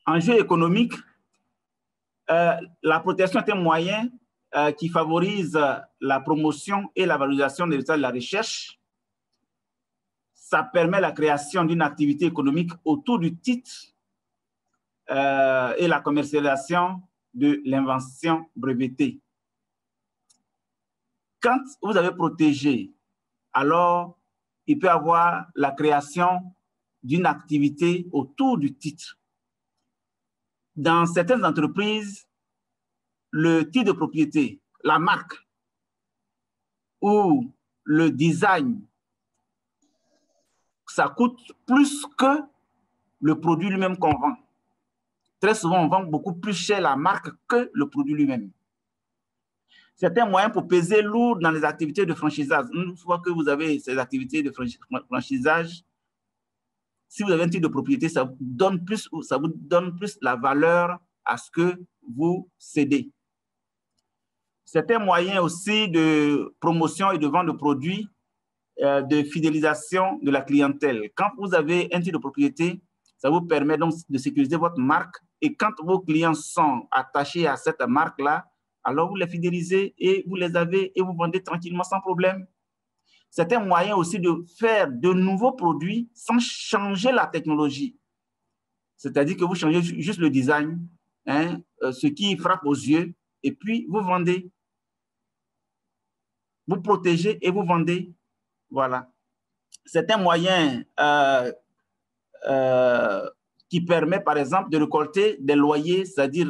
[SPEAKER 4] Enjeu économique, la protection est un moyen qui favorise la promotion et la valorisation des résultats de la recherche. Ça permet la création d'une activité économique autour du titre et la commercialisation de l'invention brevetée. Quand vous avez protégé, alors il peut y avoir la création d'une activité autour du titre. Dans certaines entreprises, le titre de propriété, la marque ou le design, ça coûte plus que le produit lui-même qu'on vend. Très souvent, on vend beaucoup plus cher la marque que le produit lui-même. C'est un moyen pour peser lourd dans les activités de franchisage. Une fois que vous avez ces activités de franchisage, si vous avez un titre de propriété, ça vous donne plus la valeur à ce que vous cédez. C'est un moyen aussi de promotion et de vente de produits, de fidélisation de la clientèle. Quand vous avez un titre de propriété, ça vous permet donc de sécuriser votre marque. Et quand vos clients sont attachés à cette marque-là, alors vous les fidélisez et vous les avez et vous vendez tranquillement sans problème. C'est un moyen aussi de faire de nouveaux produits sans changer la technologie. C'est-à-dire que vous changez juste le design, hein, ce qui frappe aux yeux, et puis vous vendez. Vous protégez et vous vendez. Voilà. C'est un moyen qui permet, par exemple, de récolter des loyers, c'est-à-dire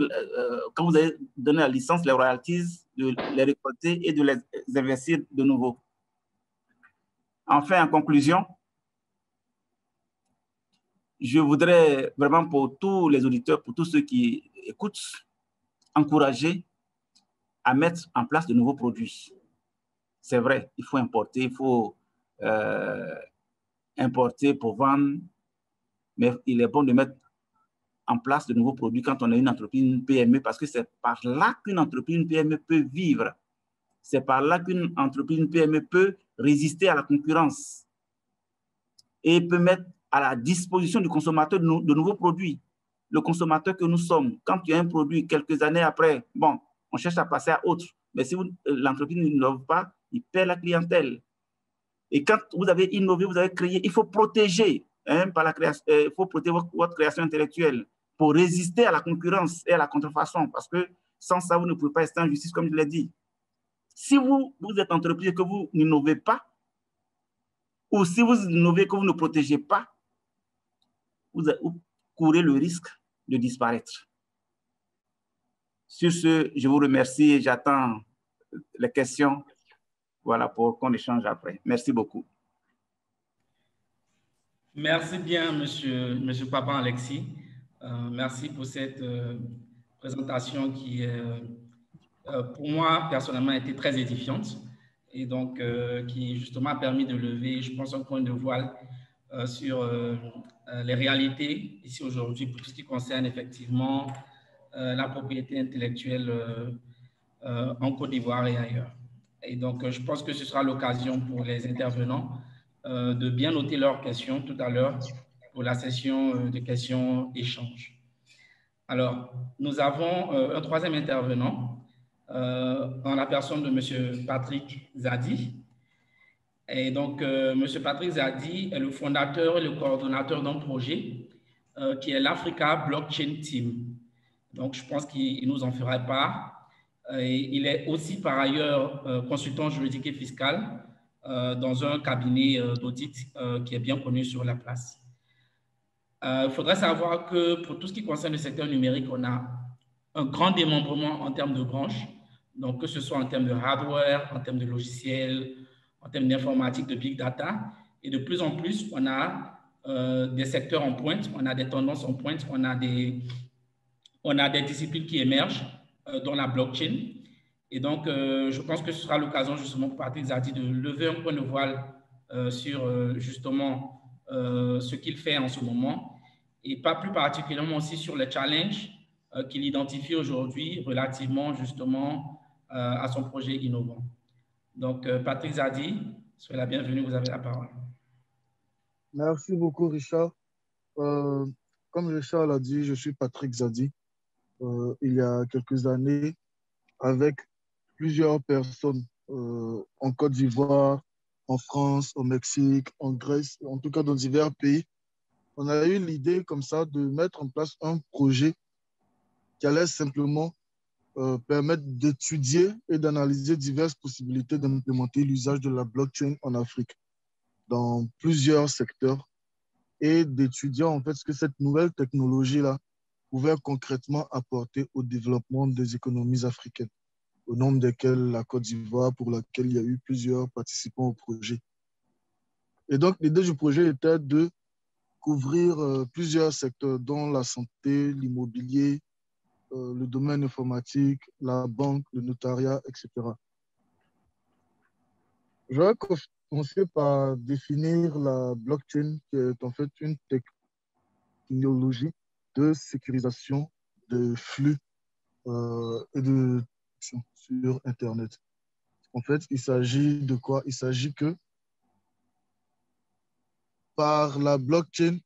[SPEAKER 4] quand vous avez donné la licence, les royalties, de les récolter et de les investir de nouveau. Enfin, en conclusion, je voudrais vraiment pour tous les auditeurs, pour tous ceux qui écoutent, encourager à mettre en place de nouveaux produits. C'est vrai, il faut importer, il faut importer pour vendre, mais il est bon de mettre en place de nouveaux produits quand on a une entreprise, une PME, parce que c'est par là qu'une entreprise, une PME peut vivre. C'est par là qu'une entreprise, une PME peut résister à la concurrence et peut mettre à la disposition du consommateur de nouveaux produits. Le consommateur que nous sommes, quand il y a un produit, quelques années après, bon, on cherche à passer à autre. Mais si l'entreprise n'innove pas, il perd la clientèle. Et quand vous avez innové, vous avez créé, il faut protéger, hein, par la création, il faut protéger votre création intellectuelle pour résister à la concurrence et à la contrefaçon, parce que sans ça, vous ne pouvez pas rester en justice, comme je l'ai dit. Si vous êtes entreprise et que vous n'innovez pas, ou si vous innovez et que vous ne protégez pas, vous courez le risque de disparaître. Sur ce, je vous remercie et j'attends les questions, voilà, pour qu'on échange après. Merci beaucoup.
[SPEAKER 1] Merci bien, monsieur Papa Alexis. Merci pour cette présentation qui, pour moi, personnellement, a été très édifiante et donc qui, justement, a permis de lever, je pense, un point de voile sur les réalités ici aujourd'hui pour tout ce qui concerne effectivement la propriété intellectuelle en Côte d'Ivoire et ailleurs. Et donc, je pense que ce sera l'occasion pour les intervenants de bien noter leurs questions tout à l'heure pour la session de questions-échanges. Alors, nous avons un troisième intervenant en la personne de M. Patrick Zadi. Et donc, M. Patrick Zadi est le fondateur et le coordonnateur d'un projet qui est l'Africa Blockchain Team. Donc, je pense qu'il nous en fera part. Et il est aussi par ailleurs consultant juridique et fiscal dans un cabinet d'audit qui est bien connu sur la place. Il faudrait savoir que pour tout ce qui concerne le secteur numérique, on a un grand démembrement en termes de branches, donc que ce soit en termes de hardware, en termes de logiciels, en termes d'informatique, de big data. Et de plus en plus, on a des secteurs en pointe, on a des tendances en pointe, on a des disciplines qui émergent, dont la blockchain. Et donc, je pense que ce sera l'occasion justement pour Patrick Zadi de lever un point de voile sur justement ce qu'il fait en ce moment et pas plus particulièrement aussi sur les challenges qu'il identifie aujourd'hui relativement justement à son projet innovant. Donc, Patrick Zadi, soyez la bienvenue, vous avez la parole.
[SPEAKER 5] Merci beaucoup, Richard. Comme Richard l'a dit, je suis Patrick Zadi. Il y a quelques années, avec plusieurs personnes en Côte d'Ivoire, en France, au Mexique, en Grèce, en tout cas dans divers pays, on a eu l'idée comme ça de mettre en place un projet qui allait simplement permettre d'étudier et d'analyser diverses possibilités d'implémenter l'usage de la blockchain en Afrique dans plusieurs secteurs et d'étudier en fait ce que cette nouvelle technologie-là pouvait concrètement apporter au développement des économies africaines, au nombre desquelles la Côte d'Ivoire, pour laquelle il y a eu plusieurs participants au projet. Et donc, l'idée du projet était de couvrir plusieurs secteurs, dont la santé, l'immobilier, le domaine informatique, la banque, le notariat, etc. Je vais commencer par définir la blockchain, qui est en fait une technologie de sécurisation de flux et de sur Internet. En fait, il s'agit de quoi? Il s'agit que par la blockchain,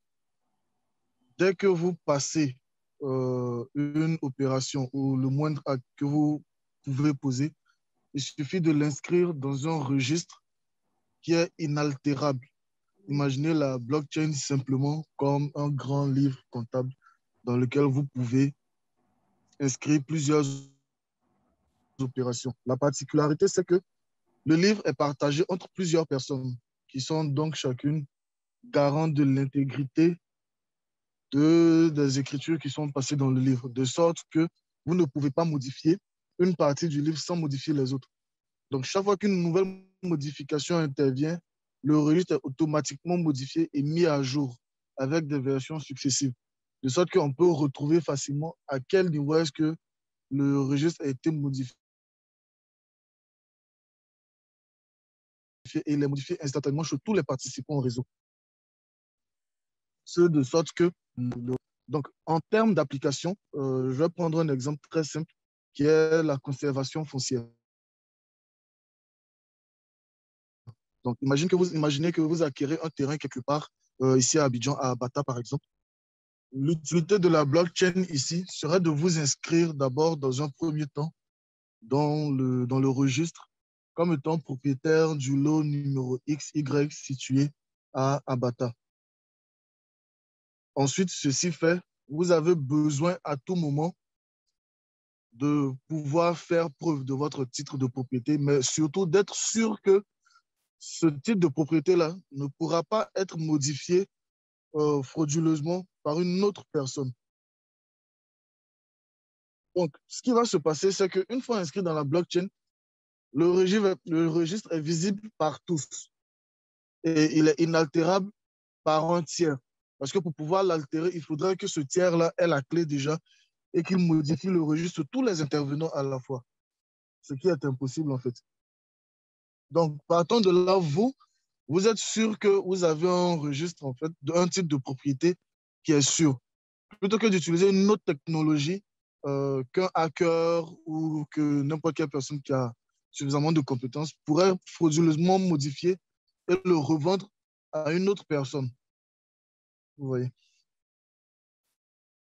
[SPEAKER 5] dès que vous passez une opération ou le moindre acte que vous pouvez poser, il suffit de l'inscrire dans un registre qui est inaltérable. Imaginez la blockchain simplement comme un grand livre comptable dans lequel vous pouvez inscrire plusieurs opérations. La particularité, c'est que le livre est partagé entre plusieurs personnes qui sont donc chacune garantes de l'intégrité des écritures qui sont passées dans le livre, de sorte que vous ne pouvez pas modifier une partie du livre sans modifier les autres. Donc, chaque fois qu'une nouvelle modification intervient, le registre est automatiquement modifié et mis à jour avec des versions successives, de sorte qu'on peut retrouver facilement à quel niveau est-ce que le registre a été modifié et il est modifié instantanément sur tous les participants au réseau. Ce de sorte que, donc, en termes d'application, je vais prendre un exemple très simple qui est la conservation foncière. Donc, imaginez que vous acquérez un terrain quelque part, ici à Abidjan, à Bata par exemple. L'utilité de la blockchain ici serait de vous inscrire d'abord dans un premier temps dans le registre comme étant propriétaire du lot numéro XY situé à Bata. Ensuite, ceci fait, vous avez besoin à tout moment de pouvoir faire preuve de votre titre de propriété, mais surtout d'être sûr que ce titre de propriété-là ne pourra pas être modifié frauduleusement par une autre personne. Donc, ce qui va se passer, c'est qu'une fois inscrit dans la blockchain, le registre est visible par tous et il est inaltérable par un tiers. Parce que pour pouvoir l'altérer, il faudrait que ce tiers-là ait la clé déjà et qu'il modifie le registre de tous les intervenants à la fois, ce qui est impossible en fait. Donc, partant de là, vous êtes sûr que vous avez un registre en fait d'un type de propriété qui est sûr. Plutôt que d'utiliser une autre technologie qu'un hacker ou que n'importe quelle personne qui a suffisamment de compétences pourrait frauduleusement modifier et le revendre à une autre personne. Vous voyez.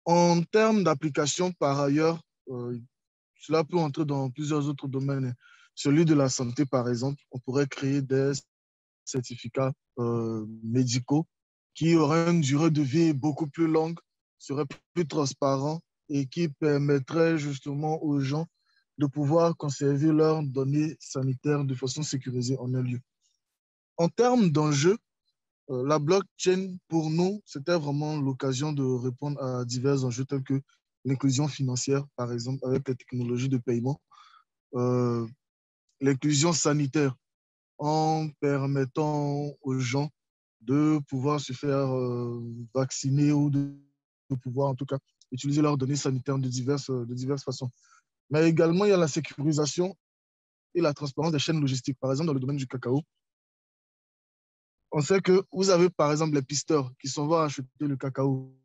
[SPEAKER 5] En termes d'application, par ailleurs, cela peut entrer dans plusieurs autres domaines. Celui de la santé, par exemple, on pourrait créer des certificats médicaux qui auraient une durée de vie beaucoup plus longue, seraient plus transparents et qui permettraient justement aux gens de pouvoir conserver leurs données sanitaires de façon sécurisée en un lieu. En termes d'enjeux, la blockchain, pour nous, c'était vraiment l'occasion de répondre à divers enjeux tels que l'inclusion financière, par exemple, avec les technologies de paiement, l'inclusion sanitaire, en permettant aux gens de pouvoir se faire vacciner ou de pouvoir, en tout cas, utiliser leurs données sanitaires de diverses façons. Mais également, il y a la sécurisation et la transparence des chaînes logistiques. Par exemple, dans le domaine du cacao, on sait que vous avez, par exemple, les pisteurs qui s'en vont acheter le cacao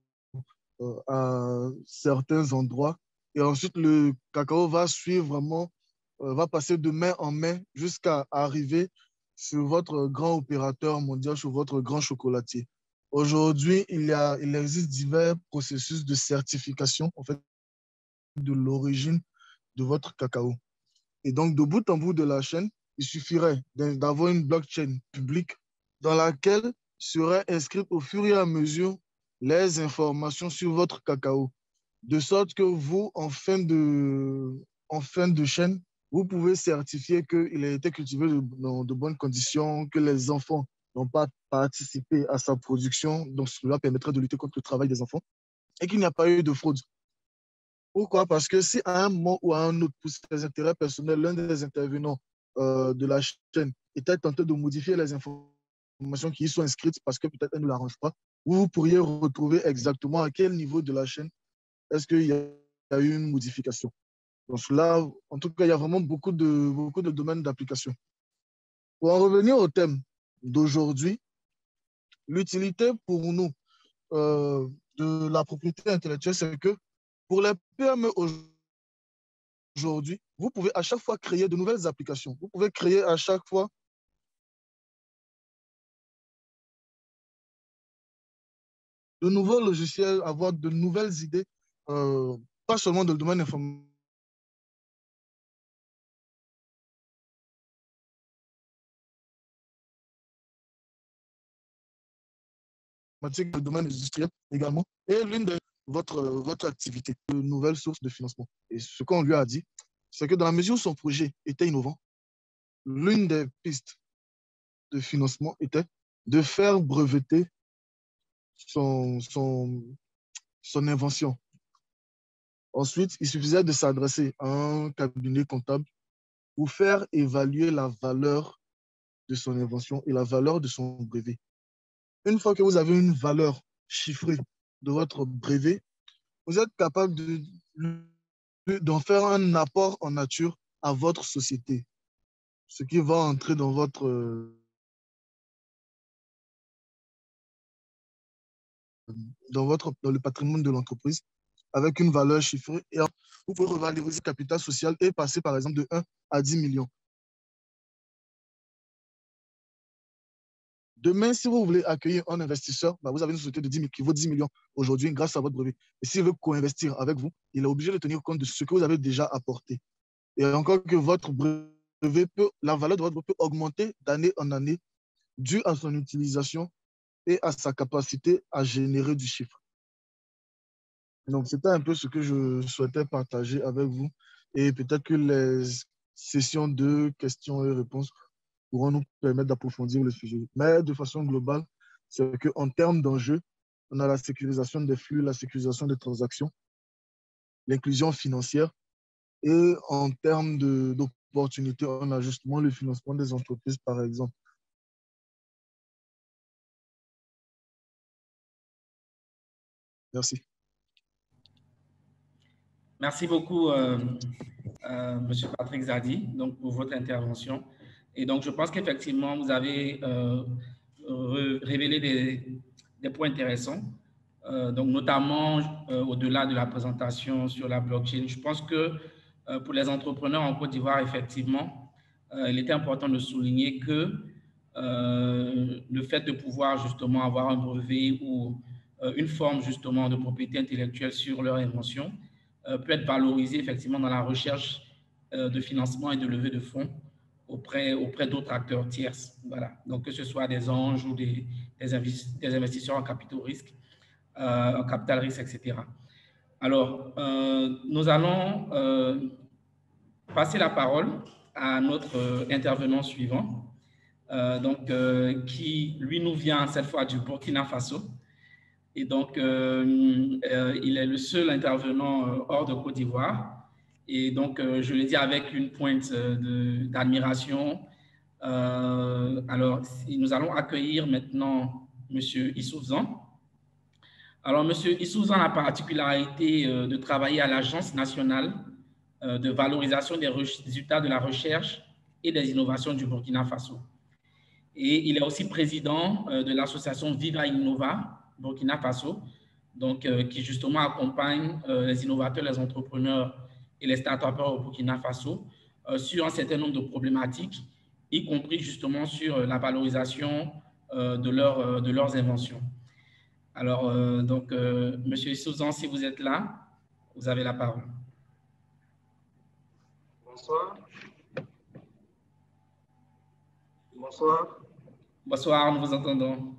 [SPEAKER 5] à certains endroits. Et ensuite, le cacao va suivre vraiment, va passer de main en main jusqu'à arriver sur votre grand opérateur mondial, sur votre grand chocolatier. Aujourd'hui, il existe divers processus de certification en fait, de l'origine de votre cacao. Et donc, de bout en bout de la chaîne, il suffirait d'avoir une blockchain publique dans laquelle seraient inscrites au fur et à mesure les informations sur votre cacao. De sorte que vous, en fin de chaîne, vous pouvez certifier qu'il a été cultivé dans de bonnes conditions, que les enfants n'ont pas participé à sa production, donc cela permettrait de lutter contre le travail des enfants, et qu'il n'y a pas eu de fraude. Pourquoi? Parce que si à un moment ou à un autre, pour ses intérêts personnels, l'un des intervenants de la chaîne était tenté de modifier les informations qui y sont inscrites parce que peut-être elles ne l'arrangent pas, vous pourriez retrouver exactement à quel niveau de la chaîne est-ce qu'il y a eu une modification. Donc là, en tout cas, il y a vraiment beaucoup de domaines d'application. Pour en revenir au thème d'aujourd'hui, l'utilité pour nous de la propriété intellectuelle, c'est que pour les PME aujourd'hui, vous pouvez à chaque fois créer de nouvelles applications. Vous pouvez créer à chaque fois de nouveaux logiciels, avoir de nouvelles idées, pas seulement dans le domaine informatique, dans le domaine industriel également. Et l'une de votre activité, de nouvelles sources de financement. Et ce qu'on lui a dit, c'est que dans la mesure où son projet était innovant, l'une des pistes de financement était de faire breveter son invention. Ensuite, il suffisait de s'adresser à un cabinet comptable pour faire évaluer la valeur de son invention et la valeur de son brevet. Une fois que vous avez une valeur chiffrée de votre brevet, vous êtes capable d'en faire un apport en nature à votre société, ce qui va entrer dans le patrimoine de l'entreprise avec une valeur chiffrée. Et vous pouvez revaloriser le capital social et passer par exemple de 1 à 10 millions. Demain, si vous voulez accueillir un investisseur, bah vous avez une société de 10 000 qui vaut 10 millions aujourd'hui grâce à votre brevet. Et s'il veut co-investir avec vous, il est obligé de tenir compte de ce que vous avez déjà apporté. Et encore que votre brevet la valeur de votre brevet peut augmenter d'année en année dû à son utilisation et à sa capacité à générer du chiffre. Donc, c'était un peu ce que je souhaitais partager avec vous. Et peut-être que les sessions de questions et réponses pourront nous permettre d'approfondir le sujet. Mais de façon globale, c'est qu'en termes d'enjeux, on a la sécurisation des flux, la sécurisation des transactions, l'inclusion financière. Et en termes d'opportunités, on a justement le financement des entreprises, par exemple. Merci.
[SPEAKER 1] Merci beaucoup, Monsieur Patrick Zadi, donc, pour votre intervention. Et donc, je pense qu'effectivement, vous avez révélé des points intéressants, donc notamment au-delà de la présentation sur la blockchain. Je pense que pour les entrepreneurs en Côte d'Ivoire, effectivement, il était important de souligner que le fait de pouvoir justement avoir un brevet ou une forme justement de propriété intellectuelle sur leur invention peut être valorisé effectivement dans la recherche de financement et de levée de fonds auprès d'autres acteurs tierces. Voilà. Donc, que ce soit des anges ou des investisseurs en capitaux risques, en capital risque, etc. Alors, nous allons passer la parole à notre intervenant suivant, qui, lui, nous vient cette fois du Burkina Faso. Et donc, il est le seul intervenant hors de Côte d'Ivoire. Et donc, je le dis avec une pointe d'admiration. Alors, nous allons accueillir maintenant M. Issoufzan. Alors, M. Issoufzan a la particularité de travailler à l'Agence nationale de valorisation des résultats de la recherche et des innovations du Burkina Faso. Et il est aussi président de l'association Viva Innova Burkina Faso, donc, qui justement accompagne les innovateurs, les entrepreneurs et les start-upers au Burkina Faso sur un certain nombre de problématiques, y compris justement sur la valorisation de leurs inventions. Alors, Monsieur Issoufzan, si vous êtes là, vous avez la parole.
[SPEAKER 6] Bonsoir. Bonsoir.
[SPEAKER 1] Bonsoir, nous vous entendons.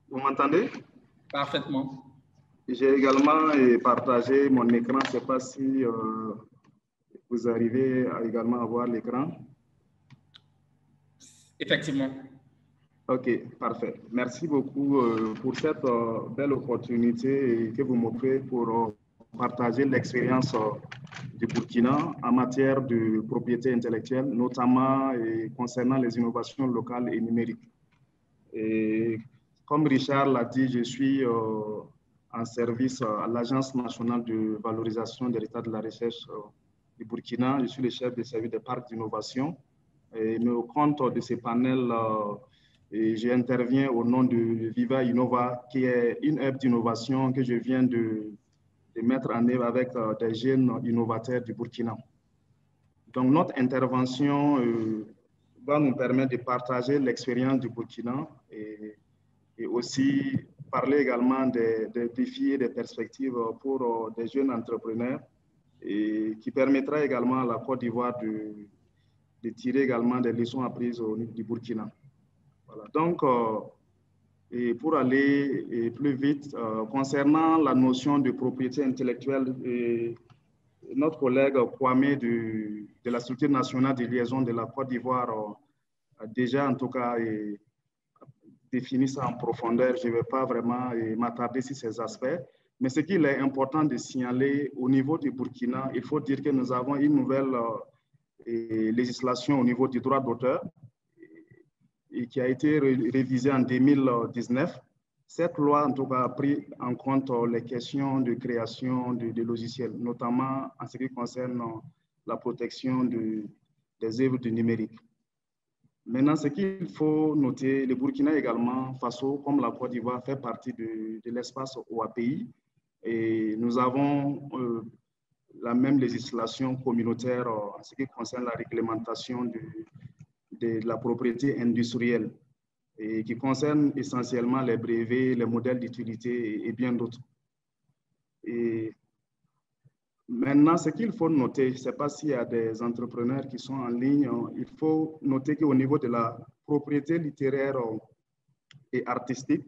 [SPEAKER 6] Vous m'entendez?
[SPEAKER 1] Parfaitement.
[SPEAKER 6] J'ai également partagé mon écran. Je ne sais pas si vous arrivez à également voir l'écran.
[SPEAKER 1] Effectivement.
[SPEAKER 6] OK, parfait. Merci beaucoup pour cette belle opportunité que vous m'offrez pour partager l'expérience du Burkina en matière de propriété intellectuelle, notamment concernant les innovations locales et numériques. Et comme Richard l'a dit, je suis en service à l'Agence nationale de valorisation de l'état de la recherche du Burkina. Je suis le chef de service des parcs d'innovation. Et au compte de ces panels, j'interviens au nom de Viva Innova, qui est une hub d'innovation que je viens de mettre en œuvre avec des jeunes innovateurs du Burkina. Donc, notre intervention va nous permettre de partager l'expérience du Burkina et aussi parler également des défis et des perspectives pour des jeunes entrepreneurs et qui permettra également à la Côte d'Ivoire de tirer également des leçons apprises au niveau du Burkina. Voilà. Donc, et pour aller plus vite, concernant la notion de propriété intellectuelle, notre collègue Kwame de la Structure nationale de liaison de la Côte d'Ivoire a déjà en tout cas défini ça en profondeur. Je ne vais pas vraiment m'attarder sur ces aspects. Mais ce qu'il est important de signaler au niveau du Burkina, il faut dire que nous avons une nouvelle législation au niveau du droit d'auteur et qui a été révisée en 2019. Cette loi, en tout cas, a pris en compte les questions de création de logiciels, notamment en ce qui concerne la protection des œuvres du numérique. Maintenant, ce qu'il faut noter, le Burkina également, Faso, comme la Côte d'Ivoire, fait partie de l'espace OAPI. Et nous avons la même législation communautaire en ce qui concerne la réglementation de la propriété industrielle et qui concerne essentiellement les brevets, les modèles d'utilité et bien d'autres. Et maintenant, ce qu'il faut noter, je ne sais pas s'il y a des entrepreneurs qui sont en ligne, il faut noter qu'au niveau de la propriété littéraire et artistique,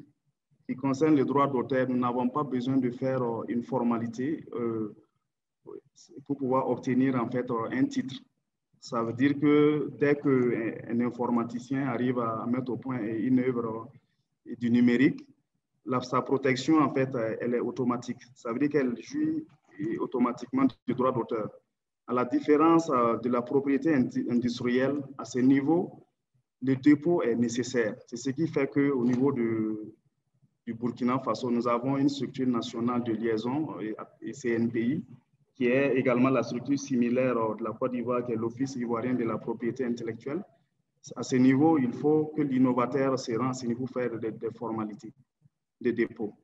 [SPEAKER 6] qui concerne les droits d'auteur, nous n'avons pas besoin de faire une formalité pour pouvoir obtenir en fait un titre. Ça veut dire que dès qu'un informaticien arrive à mettre au point une œuvre du numérique, sa protection, en fait, elle est automatique. Ça veut dire qu'elle jouit automatiquement du droit d'auteur. À la différence de la propriété industrielle, à ce niveau, le dépôt est nécessaire. C'est ce qui fait qu'au niveau du Burkina Faso, nous avons une structure nationale de liaison, et CNPI, qui est également la structure similaire de la Côte d'Ivoire, qui est l'Office ivoirien de la propriété intellectuelle. À ce niveau, il faut que l'innovateur se rende à ce niveau pour faire des formalités de dépôt.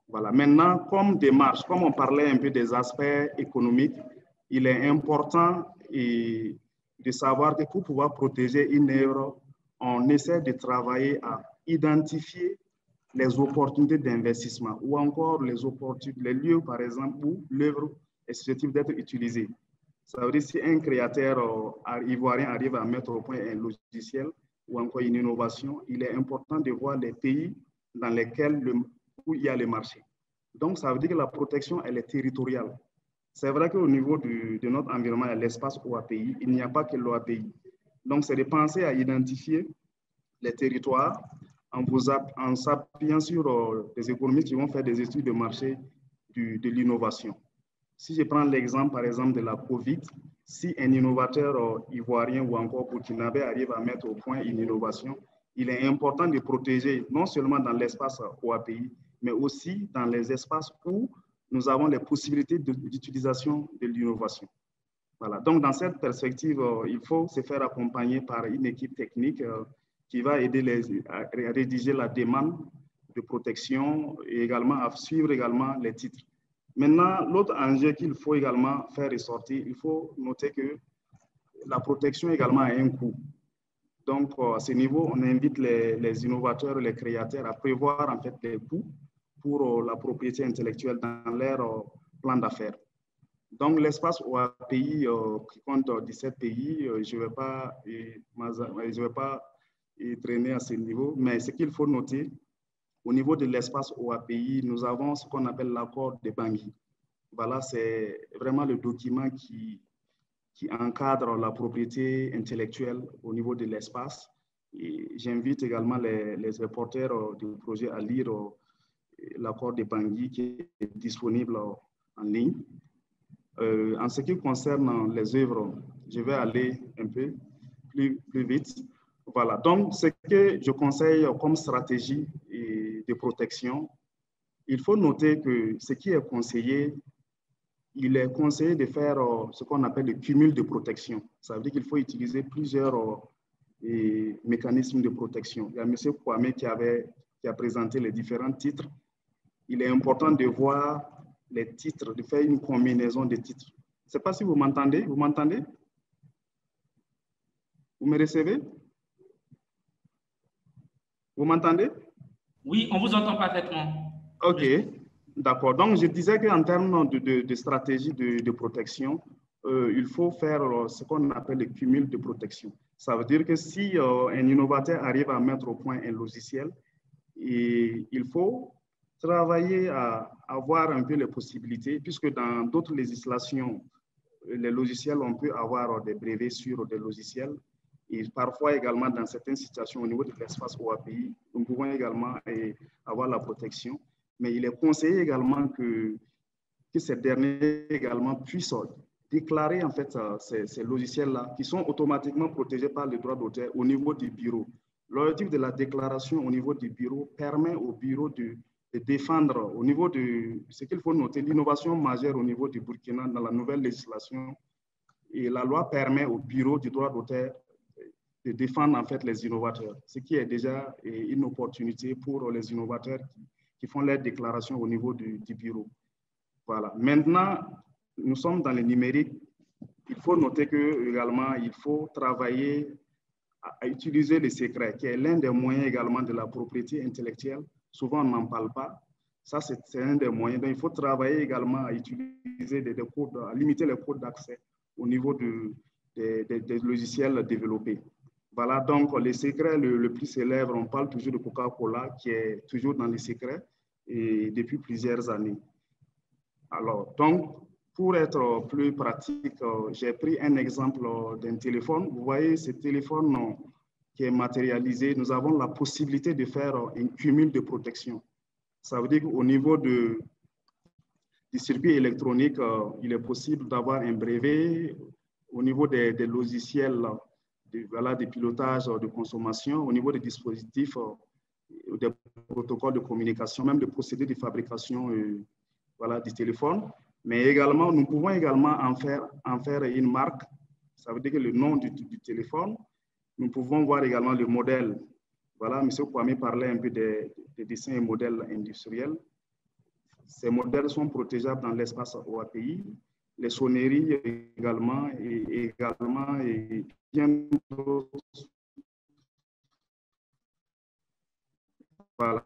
[SPEAKER 6] Voilà. Maintenant, comme démarche, comme on parlait un peu des aspects économiques, il est important de savoir que pour pouvoir protéger une œuvre, on essaie de travailler à identifier les opportunités d'investissement ou encore les lieux, par exemple, où l'œuvre est susceptible d'être utilisée. Ça veut dire si un créateur ivoirien arrive à mettre au point un logiciel ou encore une innovation, il est important de voir les pays dans lesquels où il y a le marché. Donc, ça veut dire que la protection, elle est territoriale. C'est vrai qu'au niveau de notre environnement, l'espace OAPI, il n'y a pas que l'OAPI. Donc, c'est de penser à identifier les territoires en s'appuyant sur des économistes qui vont faire des études de marché de l'innovation. Si je prends l'exemple, par exemple, de la COVID, si un innovateur ivoirien ou encore burkinabé arrive à mettre au point une innovation, il est important de protéger non seulement dans l'espace OAPI, mais aussi dans les espaces où nous avons les possibilités d'utilisation de l'innovation. Voilà. Donc, dans cette perspective, il faut se faire accompagner par une équipe technique qui va aider à rédiger la demande de protection et également à suivre également les titres. Maintenant, l'autre enjeu qu'il faut également faire ressortir, il faut noter que la protection également a un coût. Donc, à ce niveau, on invite les innovateurs, les créateurs à prévoir en fait les coûts pour la propriété intellectuelle dans leur plan d'affaires. Donc, l'espace OAPI qui compte 17 pays, je ne vais pas traîner à ce niveau, mais ce qu'il faut noter, au niveau de l'espace OAPI, nous avons ce qu'on appelle l'accord de Bangui. Voilà, c'est vraiment le document qui encadre la propriété intellectuelle au niveau de l'espace. J'invite également les reporters du projet à lire l'accord de Bangui qui est disponible en ligne. En ce qui concerne les œuvres, je vais aller un peu plus vite. Voilà, donc ce que je conseille comme stratégie de protection, il faut noter que ce qui est conseillé, il est conseillé de faire ce qu'on appelle le cumul de protection. Ça veut dire qu'il faut utiliser plusieurs mécanismes de protection. Il y a M. Kwame qui a présenté les différents titres. Il est important de voir les titres, de faire une combinaison de titres. Je ne sais pas si vous m'entendez. Vous m'entendez? Vous me recevez? Vous m'entendez?
[SPEAKER 1] Oui, on vous entend parfaitement.
[SPEAKER 6] OK, d'accord. Donc, je disais qu'en termes de stratégie de protection, il faut faire ce qu'on appelle le cumul de protection. Ça veut dire que si un innovateur arrive à mettre au point un logiciel, il faut travailler à avoir un peu les possibilités, puisque dans d'autres législations, les logiciels, on peut avoir des brevets sur des logiciels. Et parfois également, dans certaines situations, au niveau de l'espace OAPI, nous pouvons également avoir la protection. Mais il est conseillé également que ces derniers également puissent déclarer en fait ces logiciels-là qui sont automatiquement protégés par le droit d'auteur au niveau du bureau. L'objectif de la déclaration au niveau du bureau permet au bureau de défendre au niveau de ce qu'il faut noter, l'innovation majeure au niveau du Burkina dans la nouvelle législation. Et la loi permet au bureau du droit d'auteur de défendre en fait les innovateurs, ce qui est déjà une opportunité pour les innovateurs qui font leur déclaration au niveau du bureau. Voilà. Maintenant, nous sommes dans le numérique. Il faut noter que également, il faut travailler à utiliser le secret, qui est l'un des moyens également de la propriété intellectuelle. Souvent, on n'en parle pas. Ça, c'est un des moyens. Donc, il faut travailler également à utiliser des codes, à limiter les codes d'accès au niveau des logiciels développés. Voilà, donc les secrets le plus célèbre, on parle toujours de Coca-Cola, qui est toujours dans les secrets et depuis plusieurs années. Alors, donc, pour être plus pratique, j'ai pris un exemple d'un téléphone. Vous voyez, ce téléphone qui est matérialisé, nous avons la possibilité de faire un cumul de protection. Ça veut dire qu'au niveau du circuit électronique, il est possible d'avoir un brevet. Au niveau des logiciels, des pilotages de consommation, au niveau des dispositifs, des protocoles de communication, même des procédés de fabrication voilà, du téléphone. Mais également, nous pouvons également en faire une marque. Ça veut dire que le nom du téléphone, nous pouvons voir également le modèle. Voilà, M. Kwame parlait un peu des dessins et modèles industriels. Ces modèles sont protégeables dans l'espace OAPI. Les sonneries également, et bien d'autres. Voilà.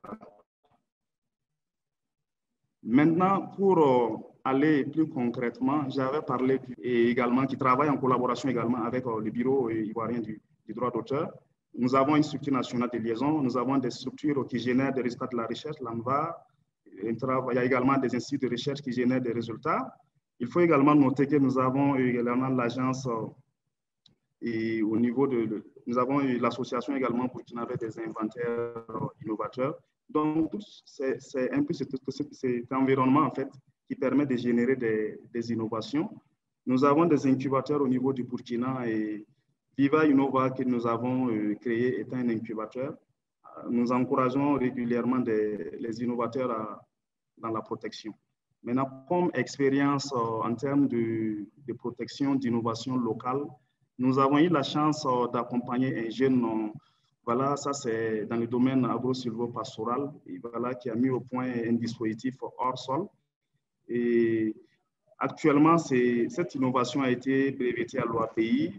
[SPEAKER 6] Maintenant, pour aller plus concrètement, j'avais parlé et également qui travaille en collaboration également avec le bureau ivoirien du droit d'auteur. Nous avons une structure nationale de liaison, nous avons des structures qui génèrent des résultats de la recherche, l'ANVA. Il y a également des instituts de recherche qui génèrent des résultats. Il faut également noter que nous avons également l'agence et au niveau nous avons l'association également burkinabé des inventaires innovateurs. Donc, c'est un peu cet environnement en fait qui permet de générer des innovations. Nous avons des incubateurs au niveau du Burkina et Viva Innova que nous avons créé est un incubateur. Nous encourageons régulièrement les innovateurs dans la protection. Maintenant, comme expérience en termes de protection, d'innovation locale, nous avons eu la chance d'accompagner un jeune, voilà, ça c'est dans le domaine agro-silvo-pastoral, voilà, qui a mis au point un dispositif hors sol. Et actuellement, cette innovation a été brevetée à l'OAPI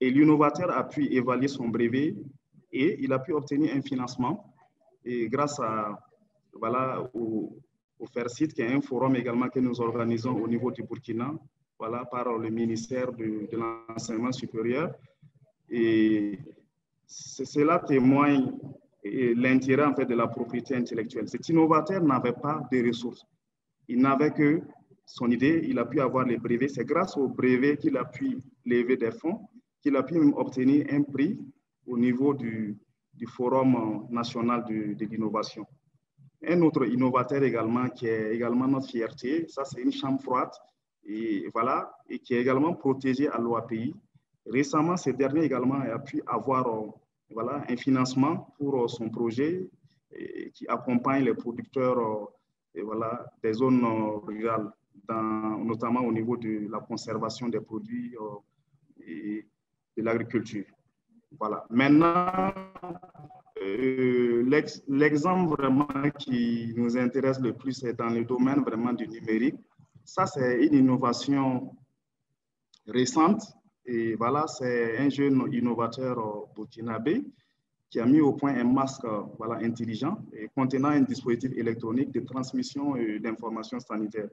[SPEAKER 6] et l'innovateur a pu évaluer son brevet et il a pu obtenir un financement. Et grâce à, voilà, au FAIRCIT, qui est un forum également que nous organisons au niveau du Burkina, voilà, par le ministère de l'enseignement supérieur. Et cela témoigne l'intérêt en fait, de la propriété intellectuelle. Cet innovateur n'avait pas de ressources. Il n'avait que son idée, il a pu avoir les brevets. C'est grâce aux brevets qu'il a pu lever des fonds, qu'il a pu même obtenir un prix au niveau du Forum national de l'innovation. Un autre innovateur également, qui est également notre fierté, ça c'est une chambre froide, et voilà, et qui est également protégé à l'OAPI. Récemment, ce dernier également a pu avoir voilà, un financement pour son projet qui accompagne les producteurs et voilà, des zones rurales, notamment au niveau de la conservation des produits et de l'agriculture. Voilà. Maintenant, l'exemple vraiment qui nous intéresse le plus est dans le domaine vraiment du numérique. Ça, c'est une innovation récente. Et voilà, c'est un jeune innovateur burkinabé qui a mis au point un masque voilà, intelligent et contenant un dispositif électronique de transmission d'informations sanitaires.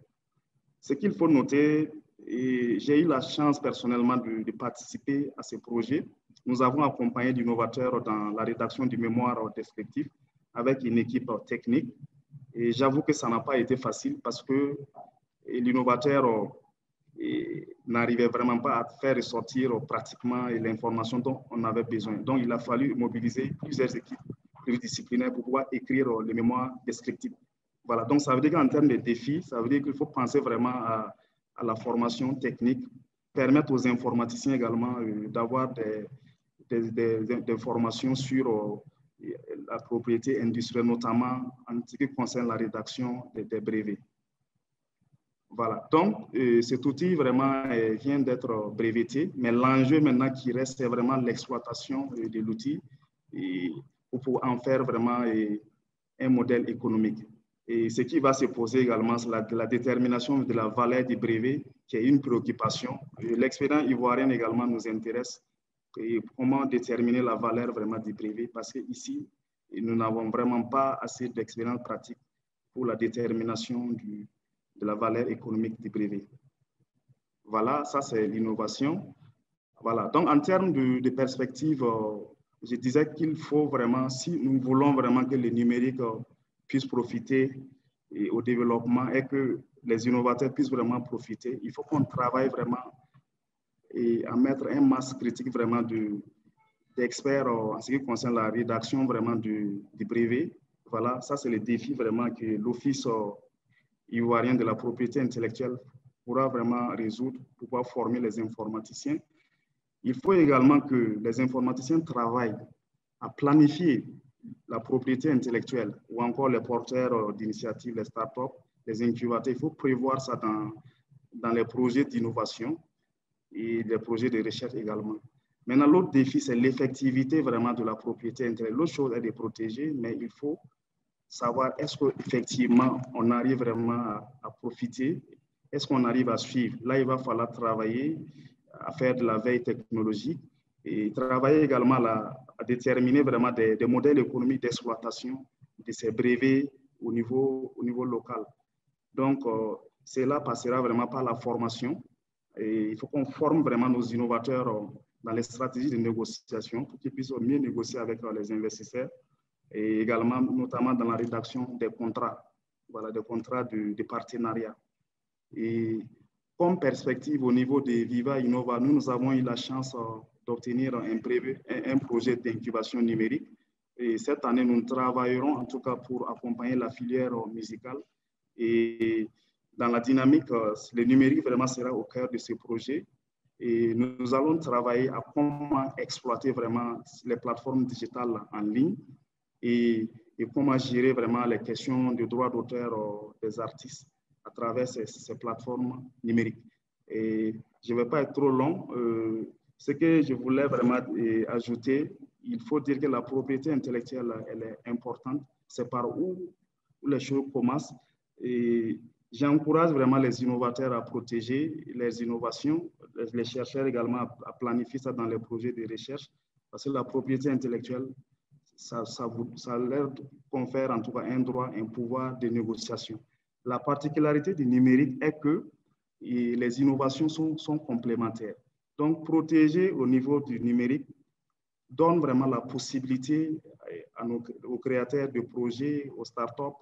[SPEAKER 6] Ce qu'il faut noter, et j'ai eu la chance personnellement de participer à ce projet. Nous avons accompagné l'innovateur dans la rédaction du mémoire descriptif avec une équipe technique. Et j'avoue que ça n'a pas été facile parce que l'innovateur n'arrivait vraiment pas à faire ressortir pratiquement l'information dont on avait besoin. Donc, il a fallu mobiliser plusieurs équipes pluridisciplinaires pour pouvoir écrire le mémoire descriptif. Voilà, donc ça veut dire qu'en termes de défis, ça veut dire qu'il faut penser vraiment à la formation technique, permettre aux informaticiens également d'avoir des formations sur la propriété industrielle, notamment en ce qui concerne la rédaction des brevets. Voilà, donc cet outil vraiment vient d'être breveté, mais l'enjeu maintenant qui reste, c'est vraiment l'exploitation de l'outil pour en faire vraiment un modèle économique. Et ce qui va se poser également, c'est la détermination de la valeur du brevet, qui est une préoccupation. L'expérience ivoirienne également nous intéresse. Et comment déterminer la valeur vraiment du brevet, parce qu'ici, nous n'avons vraiment pas assez d'expérience pratique pour la détermination de la valeur économique du brevet. Voilà, ça c'est l'innovation. Voilà, donc en termes de perspective, je disais qu'il faut vraiment, si nous voulons vraiment que le numérique puisse profiter au développement et que les innovateurs puissent vraiment profiter, il faut qu'on travaille vraiment et à mettre un masse critique vraiment d'experts en ce qui concerne la rédaction vraiment du brevet. Voilà, ça c'est le défi vraiment que l'Office ivoirien de la propriété intellectuelle pourra vraiment résoudre pour pouvoir former les informaticiens. Il faut également que les informaticiens travaillent à planifier la propriété intellectuelle ou encore les porteurs d'initiatives, les startups, les incubateurs. Il faut prévoir ça dans les projets d'innovation et les projets de recherche également. Maintenant, l'autre défi, c'est l'effectivité vraiment de la propriété intellectuelle. L'autre chose est de protéger, mais il faut savoir est-ce qu'effectivement on arrive vraiment à profiter, est-ce qu'on arrive à suivre. Là, il va falloir travailler à faire de la veille technologique et travailler également à déterminer vraiment des modèles économiques d'exploitation de ces brevets au niveau local. Donc, cela passera vraiment par la formation. Et il faut qu'on forme vraiment nos innovateurs dans les stratégies de négociation pour qu'ils puissent mieux négocier avec les investisseurs et également, notamment dans la rédaction des contrats, voilà, des contrats de partenariat. Et comme perspective au niveau de Viva Innova, nous avons eu la chance d'obtenir un projet d'incubation numérique. Et cette année, nous travaillerons en tout cas pour accompagner la filière musicale. Et dans la dynamique, le numérique vraiment sera au cœur de ce projet. Et nous allons travailler à comment exploiter vraiment les plateformes digitales en ligne et comment gérer vraiment les questions de droits d'auteur des artistes à travers ces plateformes numériques. Et je ne vais pas être trop long. Ce que je voulais vraiment ajouter, il faut dire que la propriété intellectuelle, elle est importante. C'est par où les choses commencent. Et j'encourage vraiment les innovateurs à protéger les innovations, les chercheurs également à planifier ça dans les projets de recherche, parce que la propriété intellectuelle, ça leur confère en tout cas un droit, un pouvoir de négociation. La particularité du numérique est que les innovations sont complémentaires. Donc, protéger au niveau du numérique donne vraiment la possibilité aux créateurs de projets, aux startups,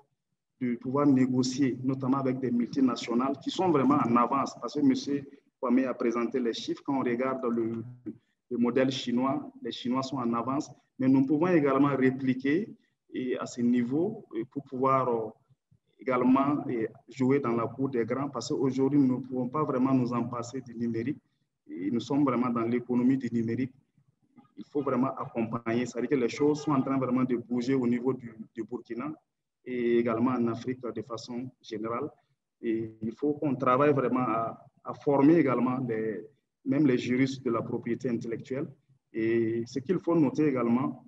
[SPEAKER 6] de pouvoir négocier, notamment avec des multinationales qui sont vraiment en avance. Parce que M. Kwame a présenté les chiffres. Quand on regarde le modèle chinois, les Chinois sont en avance. Mais nous pouvons également répliquer à ce niveau pour pouvoir également jouer dans la cour des grands. Parce qu'aujourd'hui, nous ne pouvons pas vraiment nous en passer du numérique. Et nous sommes vraiment dans l'économie du numérique. Il faut vraiment accompagner. C'est-à-dire que les choses sont en train vraiment de bouger au niveau du Burkina et également en Afrique de façon générale. Et il faut qu'on travaille vraiment à former également même les juristes de la propriété intellectuelle. Et ce qu'il faut noter également,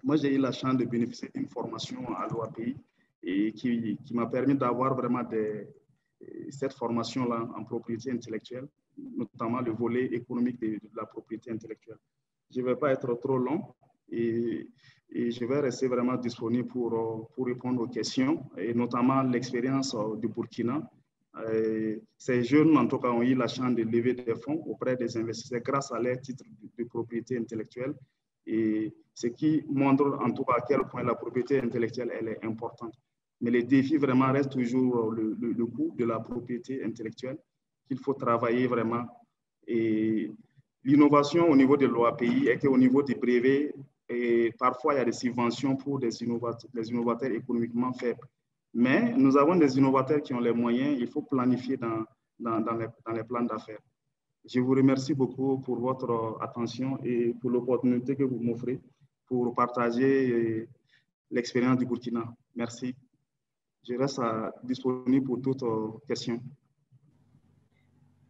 [SPEAKER 6] moi j'ai eu la chance de bénéficier d'une formation à l'OAPI et qui m'a permis d'avoir vraiment cette formation-là en propriété intellectuelle, notamment le volet économique de la propriété intellectuelle. Je ne vais pas être trop long et je vais rester vraiment disponible pour répondre aux questions, et notamment l'expérience du Burkina. Ces jeunes, en tout cas, ont eu la chance de lever des fonds auprès des investisseurs grâce à leur titre de propriété intellectuelle, et ce qui montre en tout cas à quel point la propriété intellectuelle elle est importante. Mais le défi vraiment reste toujours le coût de la propriété intellectuelle qu'il faut travailler vraiment. Et l'innovation au niveau de l'OAPI est qu'au niveau des brevets, et parfois il y a des subventions pour des innovateurs économiquement faibles. Mais nous avons des innovateurs qui ont les moyens, il faut planifier dans les plans d'affaires. Je vous remercie beaucoup pour votre attention et pour l'opportunité que vous m'offrez pour partager l'expérience du Burkina. Merci. Je reste disponible pour toutes questions.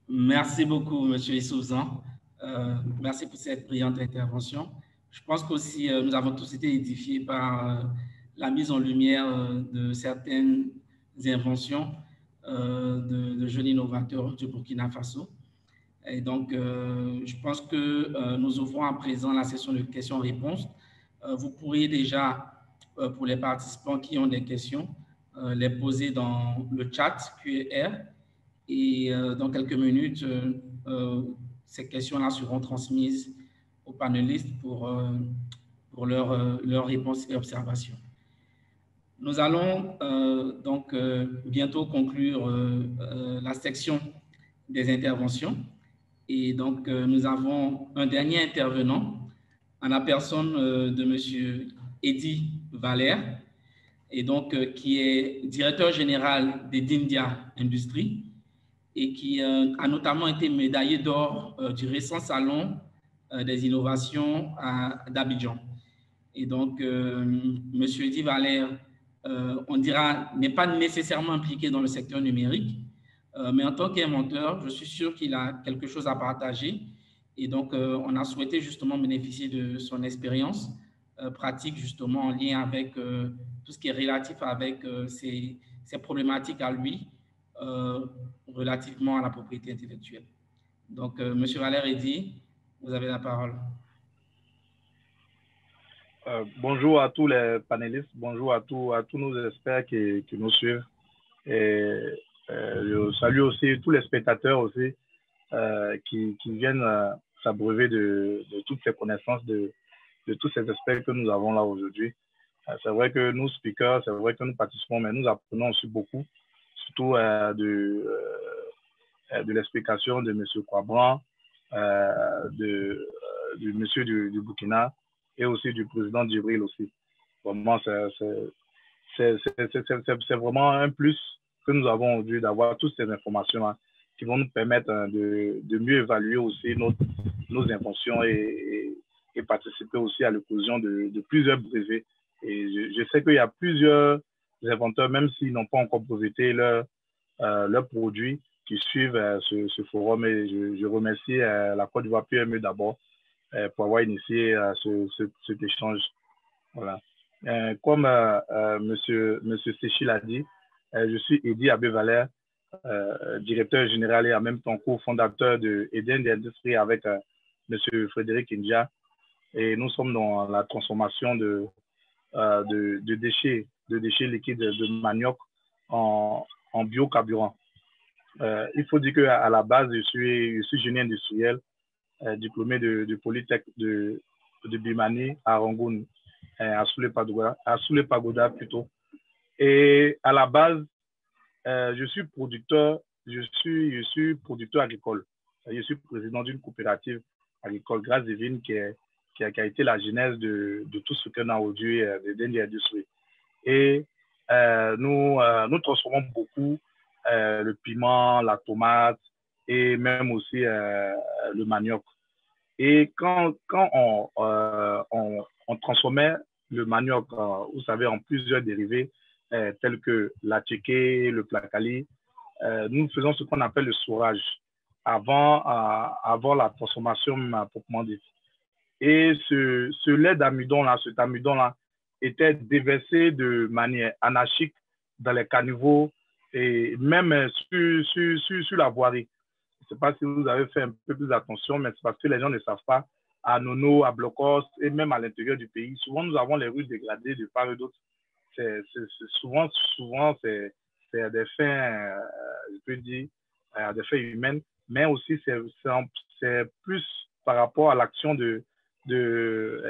[SPEAKER 1] Merci beaucoup, M. Issouzan. Merci pour cette brillante intervention. Je pense qu'aussi, nous avons tous été édifiés par la mise en lumière de certaines inventions de jeunes innovateurs du Burkina Faso. Et donc, je pense que nous ouvrons à présent la session de questions-réponses. Vous pourriez déjà, pour les participants qui ont des questions, les poser dans le chat QR. Et dans quelques minutes, ces questions-là seront transmises aux panélistes pour leurs réponses et observations. Nous allons donc bientôt conclure la section des interventions. Et donc, nous avons un dernier intervenant en la personne de M. Eddy Valère, et donc, qui est directeur général d'Edindia Industries et qui a notamment été médaillé d'or du récent salon des innovations d'Abidjan. Et donc, M. Eddy Valère, on dira, n'est pas nécessairement impliqué dans le secteur numérique, mais en tant qu'inventeur, je suis sûr qu'il a quelque chose à partager. Et donc, on a souhaité justement bénéficier de son expérience pratique, justement, en lien avec tout ce qui est relatif avec ces problématiques à lui, relativement à la propriété intellectuelle. Donc, M. Valère Eddy, vous avez la parole.
[SPEAKER 7] Bonjour à tous les panélistes, bonjour à tous nos experts qui nous suivent. Et je salue aussi tous les spectateurs aussi qui viennent s'abreuver de toutes ces connaissances, de tous ces experts que nous avons là aujourd'hui. C'est vrai que nous, speakers, c'est vrai que nous participons, mais nous apprenons aussi beaucoup, surtout de l'explication de M. Kwabran, du monsieur du Burkina, et aussi du président Djibril aussi. Vraiment, c'est vraiment un plus que nous avons aujourd'hui d'avoir toutes ces informations-là qui vont nous permettre de mieux évaluer aussi nos intentions et participer aussi à l'éclosion de plusieurs brevets. Et je sais qu'il y a plusieurs inventeurs, même s'ils n'ont pas encore breveté leurs produits, qui suivent ce forum. Et je remercie la Côte d'Ivoire PME d'abord pour avoir initié cet échange. Voilà. Comme monsieur Séchi l'a dit, je suis Eddy Abbé Valère, directeur général et en même temps cofondateur de Eden Industries avec monsieur Frédéric India. Et nous sommes dans la transformation de déchets liquides de manioc en biocarburant. Il faut dire qu'à la base, je suis génie industriel, diplômé de Polytech de Bimani à Rangoon, à Soulé Pagoda plutôt. Et à la base, je suis producteur agricole. Je suis président d'une coopérative agricole, Grâce Divine, qui a été la genèse de tout ce qu'on a aujourd'hui de Eden Industries. Et nous transformons beaucoup le piment, la tomate et même aussi le manioc. Et quand on transformait le manioc, vous savez, en plusieurs dérivés, tels que l'attiqué, le placali, nous faisons ce qu'on appelle le sourage avant la transformation proprement dite. Et ce lait d'amidon-là, cet amidon-là, était déversé de manière anarchique dans les caniveaux et même sur la voirie. Je ne sais pas si vous avez fait un peu plus attention, mais c'est parce que les gens ne savent pas. À Nono, à Blocos et même à l'intérieur du pays, souvent nous avons les rues dégradées de part et d'autre. Souvent, c'est des fins, je peux dire, des faits humains, mais aussi c'est plus par rapport à l'action de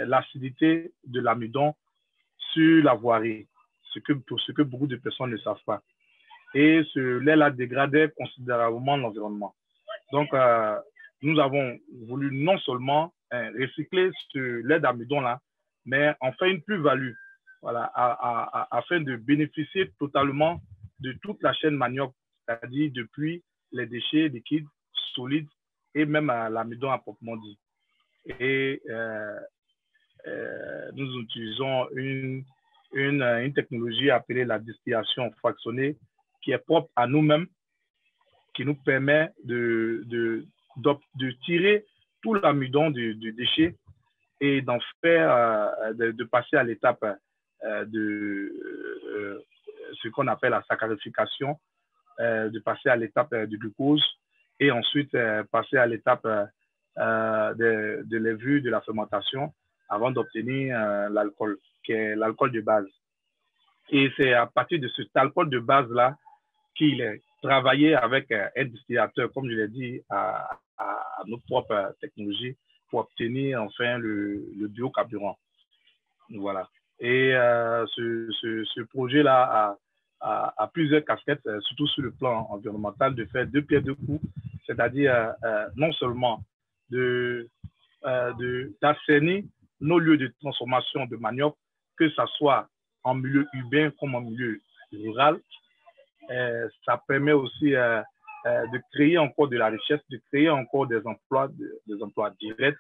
[SPEAKER 7] l'acidité de l'amidon sur la voirie, ce que beaucoup de personnes ne savent pas. Et ce lait-là dégradait considérablement l'environnement. Donc, nous avons voulu non seulement recycler ce lait d'amidon-là, mais en faire une plus-value, voilà, afin de bénéficier totalement de toute la chaîne manioc, c'est-à-dire depuis les déchets liquides, solides et même l'amidon à proprement dit. Et nous utilisons une technologie appelée la distillation fractionnée qui est propre à nous-mêmes, qui nous permet de tirer tout l'amidon du déchet et d'en faire, de passer à l'étape de ce qu'on appelle la saccharification, de passer à l'étape du glucose et ensuite passer à l'étape de levure de la fermentation avant d'obtenir l'alcool, qui est l'alcool de base. Et c'est à partir de cet alcool de base-là qu'il est travaillé avec un distillateur, comme je l'ai dit, à notre propre technologie pour obtenir enfin le biocarburant. Voilà. Et ce projet-là a plusieurs casquettes, surtout sur le plan environnemental, de faire deux pierres deux coups, c'est-à-dire non seulement d'assainir nos lieux de transformation de manioc, que ce soit en milieu urbain comme en milieu rural. Ça permet aussi de créer encore de la richesse, de créer encore des emplois directs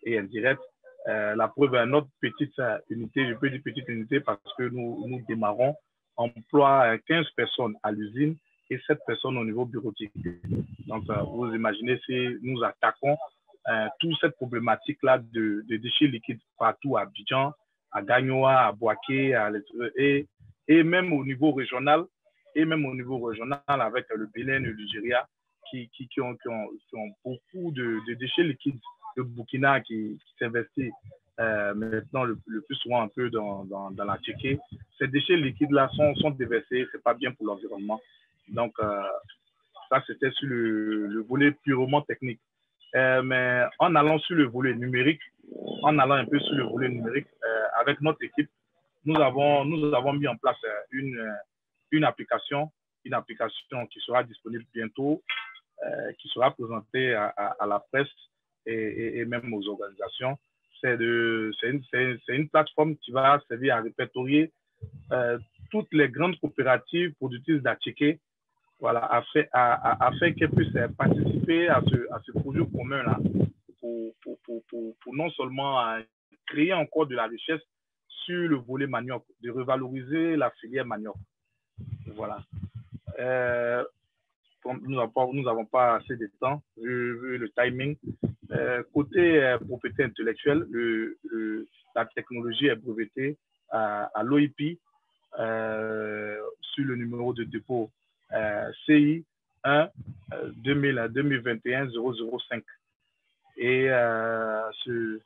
[SPEAKER 7] et indirects La preuve est notre petite unité, je peux dire petite unité parce que nous démarrons, emploie 15 personnes à l'usine et 7 personnes au niveau bureautique. Donc, vous imaginez si nous attaquons toute cette problématique-là de déchets liquides partout à Abidjan, à Gagnoa, à Boaké, et même au niveau régional, avec le Bénin et le Nigeria, qui ont beaucoup de déchets liquides. Le Burkina qui s'investit maintenant le plus souvent un peu dans la Tchéquée. Ces déchets liquides-là sont déversés, ce n'est pas bien pour l'environnement. Donc, ça, c'était sur le volet purement technique. Mais en allant sur le volet numérique, avec notre équipe, nous avons mis en place une application qui sera disponible bientôt, qui sera présentée à la presse et même aux organisations. C'est une plateforme qui va servir à répertorier toutes les grandes coopératives productrices d'Atchéké, voilà, afin qu'elles puissent participer à ce projet commun-là pour non seulement créer encore de la richesse sur le volet manioc, de revaloriser la filière manioc. Voilà. Nous n'avons pas assez de temps, vu le timing. Côté propriété intellectuelle, la technologie est brevetée à l'OIP sur le numéro de dépôt CI 1 2021-005. Et ce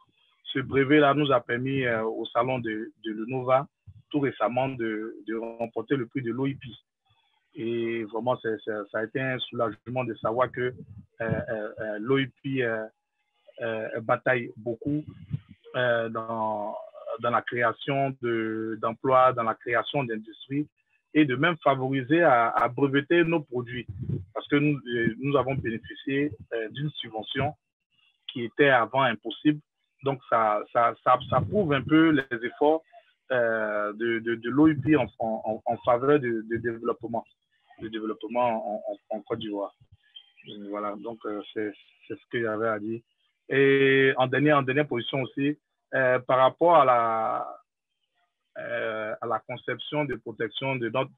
[SPEAKER 7] brevet-là nous a permis au salon de l'UNOVA tout récemment de remporter le prix de l'OIP. Et vraiment, ça a été un soulagement de savoir que l'OIP bataille beaucoup dans la création d'emplois, dans la création d'industries et de même favoriser à breveter nos produits. Parce que nous avons bénéficié d'une subvention qui était avant impossible. Donc, ça prouve un peu les efforts de l'OIP en faveur du développement en Côte d'Ivoire. Voilà, donc c'est ce que j'avais à dire. Et en dernière position aussi, par rapport à la conception de protection de notre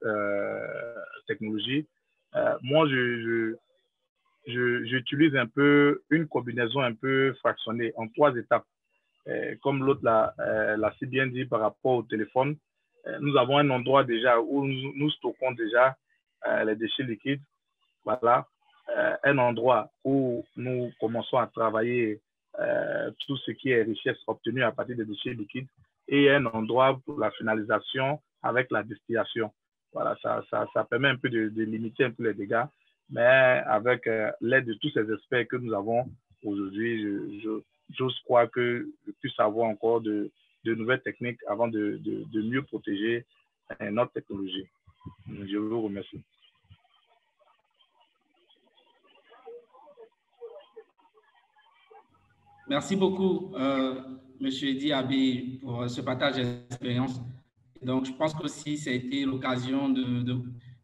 [SPEAKER 7] technologie, moi, j'utilise un peu une combinaison un peu fractionnée en 3 étapes. Comme l'autre l'a si bien dit par rapport au téléphone, nous avons un endroit déjà où nous stockons déjà les déchets liquides. Voilà, un endroit où nous commençons à travailler tout ce qui est richesse obtenue à partir des déchets liquides et un endroit pour la finalisation avec la distillation. Voilà, ça permet un peu de limiter un peu les dégâts, mais avec l'aide de tous ces experts que nous avons aujourd'hui, j'ose croire que je puisse avoir encore de nouvelles techniques avant de mieux protéger notre technologie. Je vous remercie.
[SPEAKER 1] Merci beaucoup, M. Diabé, pour ce partage d'expérience. Donc, je pense qu'aussi, ça a été l'occasion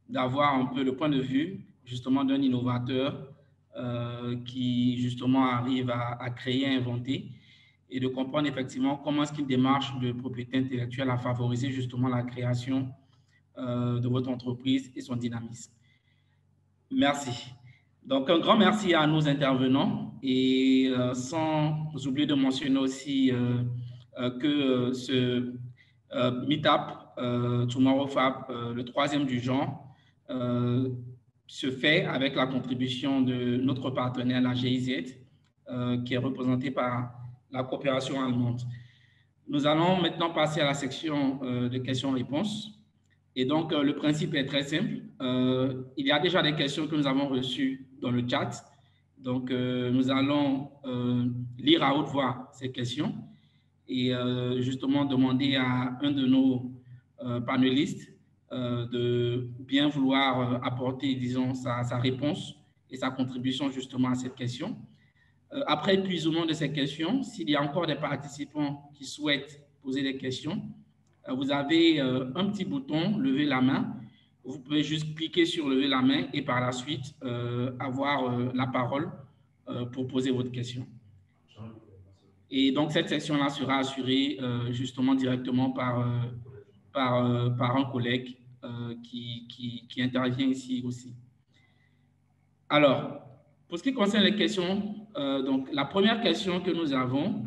[SPEAKER 1] d'avoir un peu le point de vue, justement, d'un innovateur qui, justement, arrive à créer, à inventer et de comprendre effectivement comment est-ce qu'une démarche de propriété intellectuelle a favorisé, justement, la création de votre entreprise et son dynamisme. Merci. Donc, un grand merci à nos intervenants et sans oublier de mentionner aussi que ce Meetup Tomorrow Fab, le 3e du genre, se fait avec la contribution de notre partenaire, la GIZ, qui est représentée par la coopération allemande. Nous allons maintenant passer à la section de questions-réponses. Et donc, le principe est très simple. Il y a déjà des questions que nous avons reçues dans le chat. Donc, nous allons lire à haute voix ces questions et justement demander à un de nos panélistes de bien vouloir apporter, disons, sa réponse et sa contribution justement à cette question. Après épuisement de ces questions, s'il y a encore des participants qui souhaitent poser des questions, vous avez un petit bouton, lever la main. Vous pouvez juste cliquer sur lever la main et par la suite avoir la parole pour poser votre question. Et donc, cette section-là sera assurée justement directement par un collègue qui intervient ici aussi. Alors, pour ce qui concerne les questions, donc la première question que nous avons,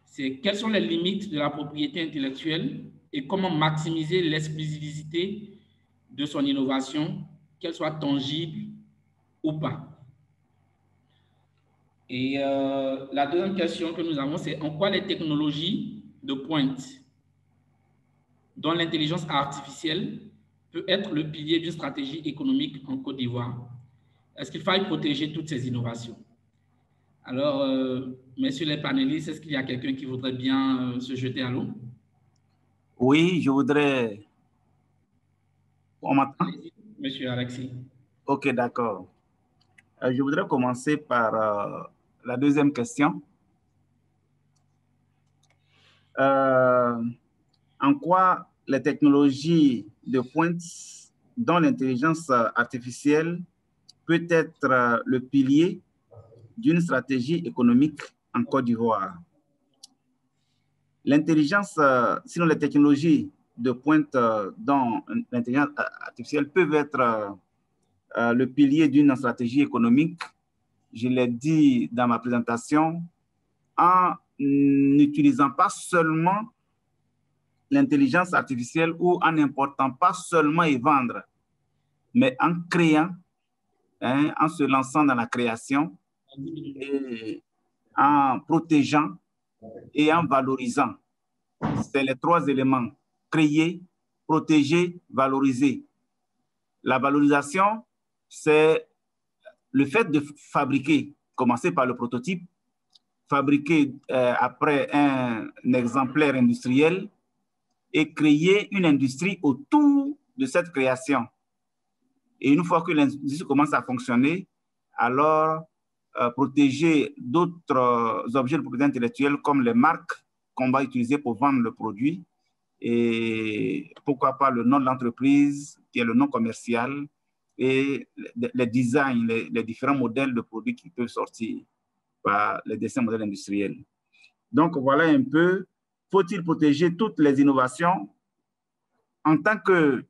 [SPEAKER 1] c'est quelles sont les limites de la propriété intellectuelle et comment maximiser l'exclusivité de son innovation, qu'elle soit tangible ou pas. Et la deuxième question que nous avons, c'est en quoi les technologies de pointe, dont l'intelligence artificielle peut être le pilier d'une stratégie économique en Côte d'Ivoire. Est-ce qu'il faille protéger toutes ces innovations? Alors, messieurs les panélistes, est-ce qu'il y a quelqu'un qui voudrait bien se jeter à l'eau?
[SPEAKER 4] Oui, je voudrais... On m'entend?
[SPEAKER 1] Monsieur Alexis.
[SPEAKER 4] OK, d'accord. Je voudrais commencer par la deuxième question. En quoi les technologies de pointe, dont l'intelligence artificielle, peut être le pilier d'une stratégie économique en Côte d'Ivoire? L'intelligence, sinon les technologies de pointe dont l'intelligence artificielle peuvent être le pilier d'une stratégie économique, je l'ai dit dans ma présentation, en n'utilisant pas seulement l'intelligence artificielle ou en n'important pas seulement et vendre, mais en créant, en se lançant dans la création, et en protégeant et en valorisant. C'est les trois éléments: créer, protéger, valoriser. La valorisation, c'est le fait de fabriquer, commencer par le prototype, fabriquer après un exemplaire industriel et créer une industrie autour de cette création. Et une fois que l'industrie commence à fonctionner, alors protéger d'autres objets de propriété intellectuelle comme les marques qu'on va utiliser pour vendre le produit et pourquoi pas le nom de l'entreprise qui est le nom commercial et les designs, les différents modèles de produits qui peuvent sortir par les dessins modèles industriels. Donc voilà un peu, faut-il protéger toutes les innovations? En tant que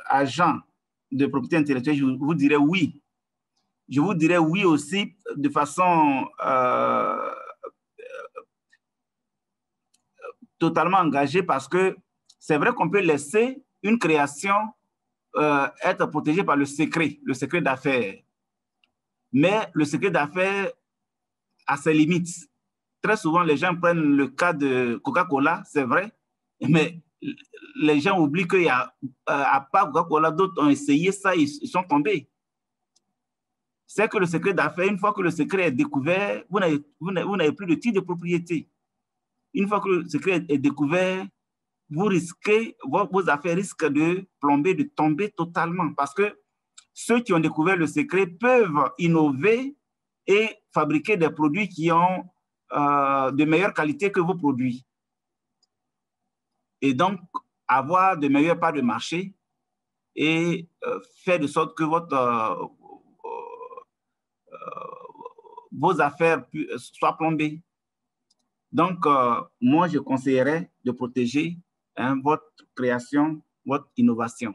[SPEAKER 4] agent de propriété intellectuelle, je vous dirais oui. Je vous dirais oui aussi de façon totalement engagée, parce que c'est vrai qu'on peut laisser une création être protégée par le secret d'affaires. Mais le secret d'affaires a ses limites. Très souvent, les gens prennent le cas de Coca-Cola, c'est vrai, mais les gens oublient qu'il y a, à part Coca-Cola, d'autres ont essayé ça, ils sont tombés. C'est que le secret d'affaires, une fois que le secret est découvert, vous n'avez plus de titre de propriété. Une fois que le secret est découvert, vous risquez, vos affaires risquent de plomber, de tomber totalement, parce que ceux qui ont découvert le secret peuvent innover et fabriquer des produits qui ont de meilleure qualité que vos produits. Et donc, avoir de meilleures parts de marché et faire de sorte que vos affaires soient plombées. Donc, moi, je conseillerais de protéger votre création, votre innovation.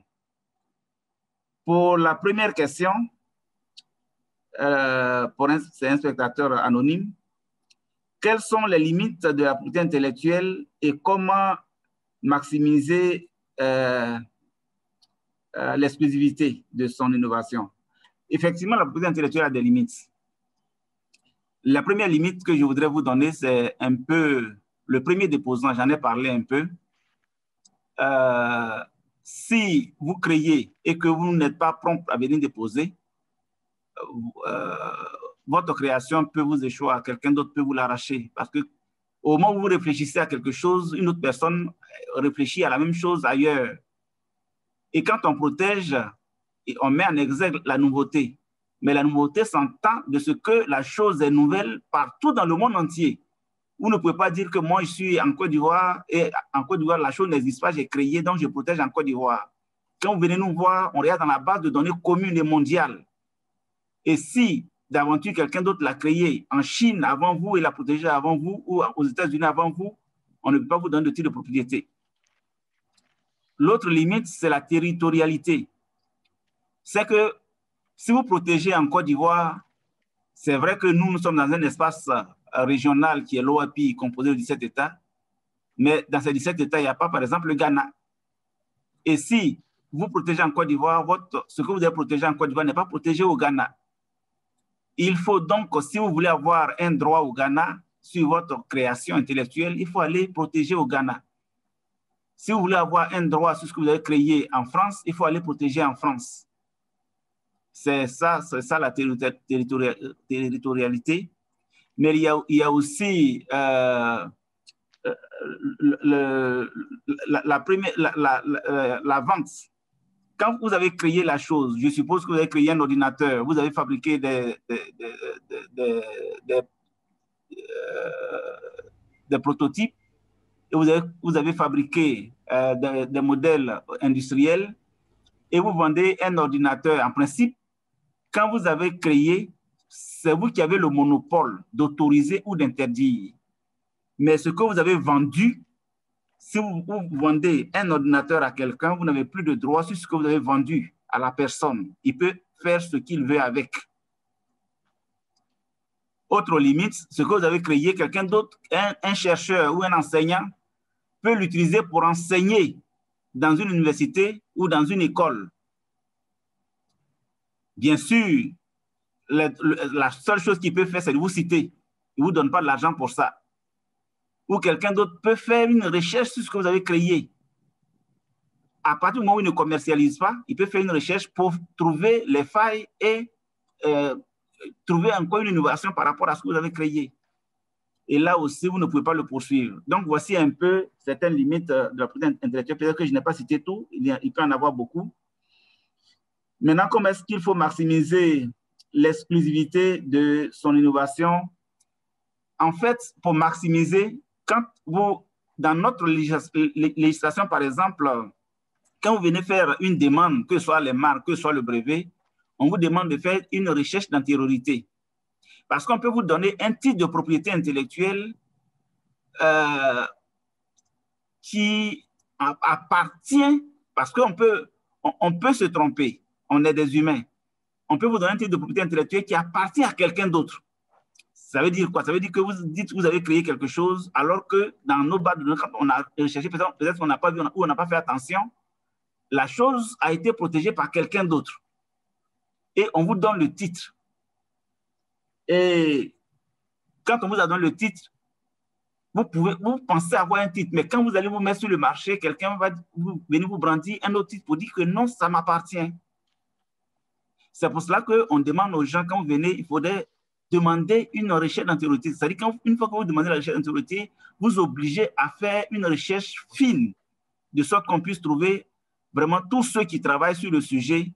[SPEAKER 4] Pour la première question, c'est un spectateur anonyme. Quelles sont les limites de la propriété intellectuelle et comment maximiser l'exclusivité de son innovation? Effectivement, la propriété intellectuelle a des limites. La première limite que je voudrais vous donner, c'est un peu le premier déposant, j'en ai parlé un peu. Si vous créez et que vous n'êtes pas prompt à venir déposer, votre création peut vous échouer, quelqu'un d'autre peut vous l'arracher. Parce qu'au moment où vous réfléchissez à quelque chose, une autre personne réfléchit à la même chose ailleurs. Et quand on protège, on met en exergue la nouveauté. Mais la nouveauté s'entend de ce que la chose est nouvelle partout dans le monde entier. Vous ne pouvez pas dire que moi, je suis en Côte d'Ivoire et en Côte d'Ivoire, la chose n'existe pas, j'ai créé, donc je protège en Côte d'Ivoire. Quand vous venez nous voir, on regarde dans la base de données commune et mondiale. Et si d'aventure, quelqu'un d'autre l'a créée en Chine avant vous et l'a protégée avant vous, ou aux États-Unis avant vous, on ne peut pas vous donner de titre de propriété. L'autre limite, c'est la territorialité. C'est que si vous protégez en Côte d'Ivoire, c'est vrai que nous sommes dans un espace régional qui est l'OAPI, composé de 17 États, mais dans ces 17 États, il n'y a pas, par exemple, le Ghana. Et si vous protégez en Côte d'Ivoire, ce que vous avez protégé en Côte d'Ivoire n'est pas protégé au Ghana. Il faut donc, si vous voulez avoir un droit au Ghana sur votre création intellectuelle, il faut aller protéger au Ghana. Si vous voulez avoir un droit sur ce que vous avez créé en France, il faut aller protéger en France. C'est ça la territorialité. Mais il y a aussi la vente. Quand vous avez créé la chose, je suppose que vous avez créé un ordinateur, vous avez fabriqué des prototypes, et vous avez fabriqué des modèles industriels, et vous vendez un ordinateur. En principe, quand vous avez créé, c'est vous qui avez le monopole d'autoriser ou d'interdire. Mais ce que vous avez vendu, si vous vendez un ordinateur à quelqu'un, vous n'avez plus de droit sur ce que vous avez vendu à la personne. Il peut faire ce qu'il veut avec. Autre limite, ce que vous avez créé, quelqu'un d'autre, un chercheur ou un enseignant, peut l'utiliser pour enseigner dans une université ou dans une école. Bien sûr, la seule chose qu'il peut faire, c'est de vous citer. Il ne vous donne pas de l'argent pour ça. Ou quelqu'un d'autre peut faire une recherche sur ce que vous avez créé. À partir du moment où il ne commercialise pas, il peut faire une recherche pour trouver les failles et trouver encore une innovation par rapport à ce que vous avez créé. Et là aussi, vous ne pouvez pas le poursuivre. Donc, voici un peu certaines limites de la propriété intellectuelle. Peut-être que je n'ai pas cité tout, il peut en avoir beaucoup. Maintenant, comment est-ce qu'il faut maximiser l'exclusivité de son innovation? En fait, pour maximiser, quand vous, dans notre législation, par exemple, quand vous venez faire une demande, que ce soit les marques, que ce soit le brevet, on vous demande de faire une recherche d'antériorité. Parce qu'on peut vous donner un titre de propriété intellectuelle qui appartient, parce qu'on peut se tromper, on est des humains. On peut vous donner un titre de propriété intellectuelle qui appartient à quelqu'un d'autre. Ça veut dire quoi? Ça veut dire que vous dites que vous avez créé quelque chose, alors que dans nos bases de données, quand on a recherché, peut-être qu'on n'a pas vu ou on n'a pas fait attention, la chose a été protégée par quelqu'un d'autre. Et on vous donne le titre. Et quand on vous a donné le titre, vous pensez avoir un titre, mais quand vous allez vous mettre sur le marché, quelqu'un va venir vous brandir un autre titre pour dire que non, ça m'appartient. C'est pour cela qu'on demande aux gens, quand vous venez, il faudrait demander une recherche d'antériorité. C'est-à-dire qu'une fois que vous demandez la recherche d'antériorité, vous obligez à faire une recherche fine, de sorte qu'on puisse trouver vraiment tous ceux qui travaillent sur le sujet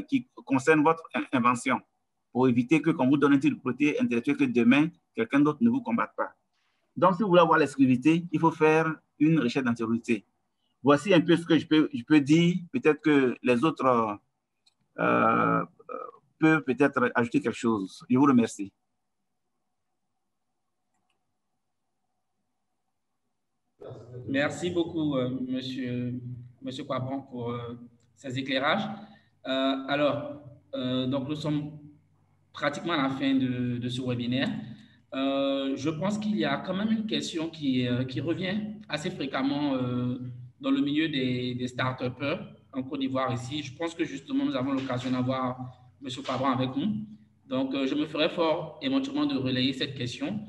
[SPEAKER 4] qui concerne votre invention, pour éviter que quand vous donnez un titre de propriété intellectuelle, que demain, quelqu'un d'autre ne vous combatte pas. Donc, si vous voulez avoir l'exclusivité, il faut faire une recherche d'antériorité. Voici un peu ce que je peux dire. Peut-être que les autres peuvent peut-être ajouter quelque chose. Je vous remercie.
[SPEAKER 1] Merci beaucoup, Monsieur Kwabron, pour ces éclairages. Donc nous sommes pratiquement à la fin de ce webinaire. Je pense qu'il y a quand même une question qui revient assez fréquemment dans le milieu des start-upers en Côte d'Ivoire ici. Je pense que justement, nous avons l'occasion d'avoir M. Kwabron avec nous. Donc, je me ferai fort éventuellement de relayer cette question.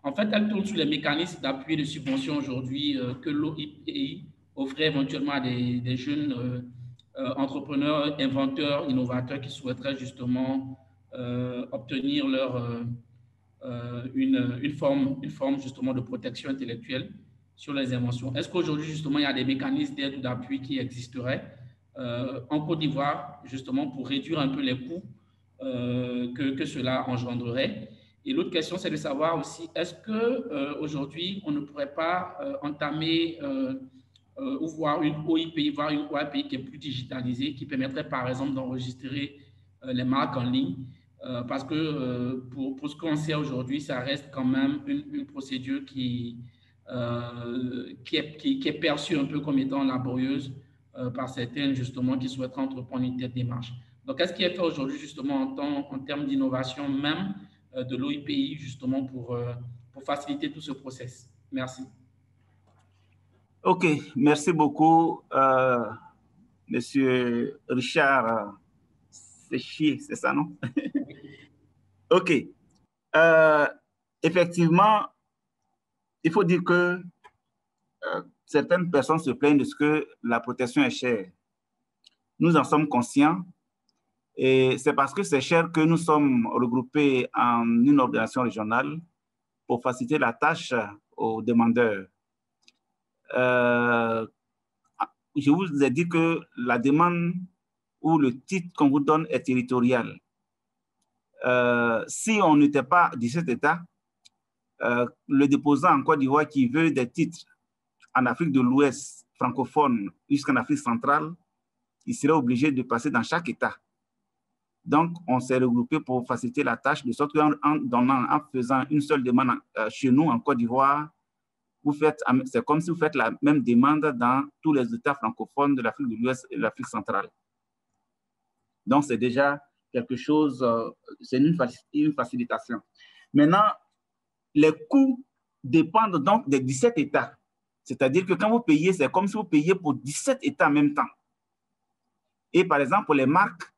[SPEAKER 1] En fait, elle tourne sur les mécanismes d'appui et de subvention aujourd'hui que l'OIPI offrait éventuellement à des jeunes entrepreneurs, inventeurs, innovateurs qui souhaiteraient justement obtenir une forme justement de protection intellectuelle sur les inventions. Est-ce qu'aujourd'hui, justement, il y a des mécanismes d'aide ou d'appui qui existeraient en Côte d'Ivoire, justement, pour réduire un peu les coûts que cela engendrerait? Et l'autre question, c'est de savoir aussi, est-ce qu'aujourd'hui, on ne pourrait pas entamer ou voir une OIPI, qui est plus digitalisée, qui permettrait, par exemple, d'enregistrer les marques en ligne parce que pour ce qu'on sait aujourd'hui, ça reste quand même une procédure qui est perçue un peu comme étant laborieuse par certains, justement, qui souhaitent entreprendre une telle démarche. Donc, qu'est-ce qui est fait aujourd'hui, justement, en termes d'innovation même de l'OIPI, justement, pour faciliter tout ce process? Merci.
[SPEAKER 4] OK, merci beaucoup, Monsieur Richard Séchier, c'est ça, non? OK. Effectivement, il faut dire que certaines personnes se plaignent de ce que la protection est chère. Nous en sommes conscients et c'est parce que c'est cher que nous sommes regroupés en une organisation régionale pour faciliter la tâche aux demandeurs. Je vous ai dit que la demande ou le titre qu'on vous donne est territorial. Si on n'était pas 17 États, le déposant en Côte d'Ivoire qui veut des titres en Afrique de l'Ouest francophone jusqu'en Afrique centrale, il serait obligé de passer dans chaque État. Donc, on s'est regroupé pour faciliter la tâche, de sorte en faisant une seule demande chez nous en Côte d'Ivoire, c'est comme si vous faites la même demande dans tous les États francophones de l'Afrique de l'Ouest et de l'Afrique centrale. Donc, c'est déjà quelque chose, c'est une facilitation. Maintenant, les coûts dépendent donc des 17 États. C'est-à-dire que quand vous payez, c'est comme si vous payiez pour 17 États en même temps. Et par exemple, pour les marques,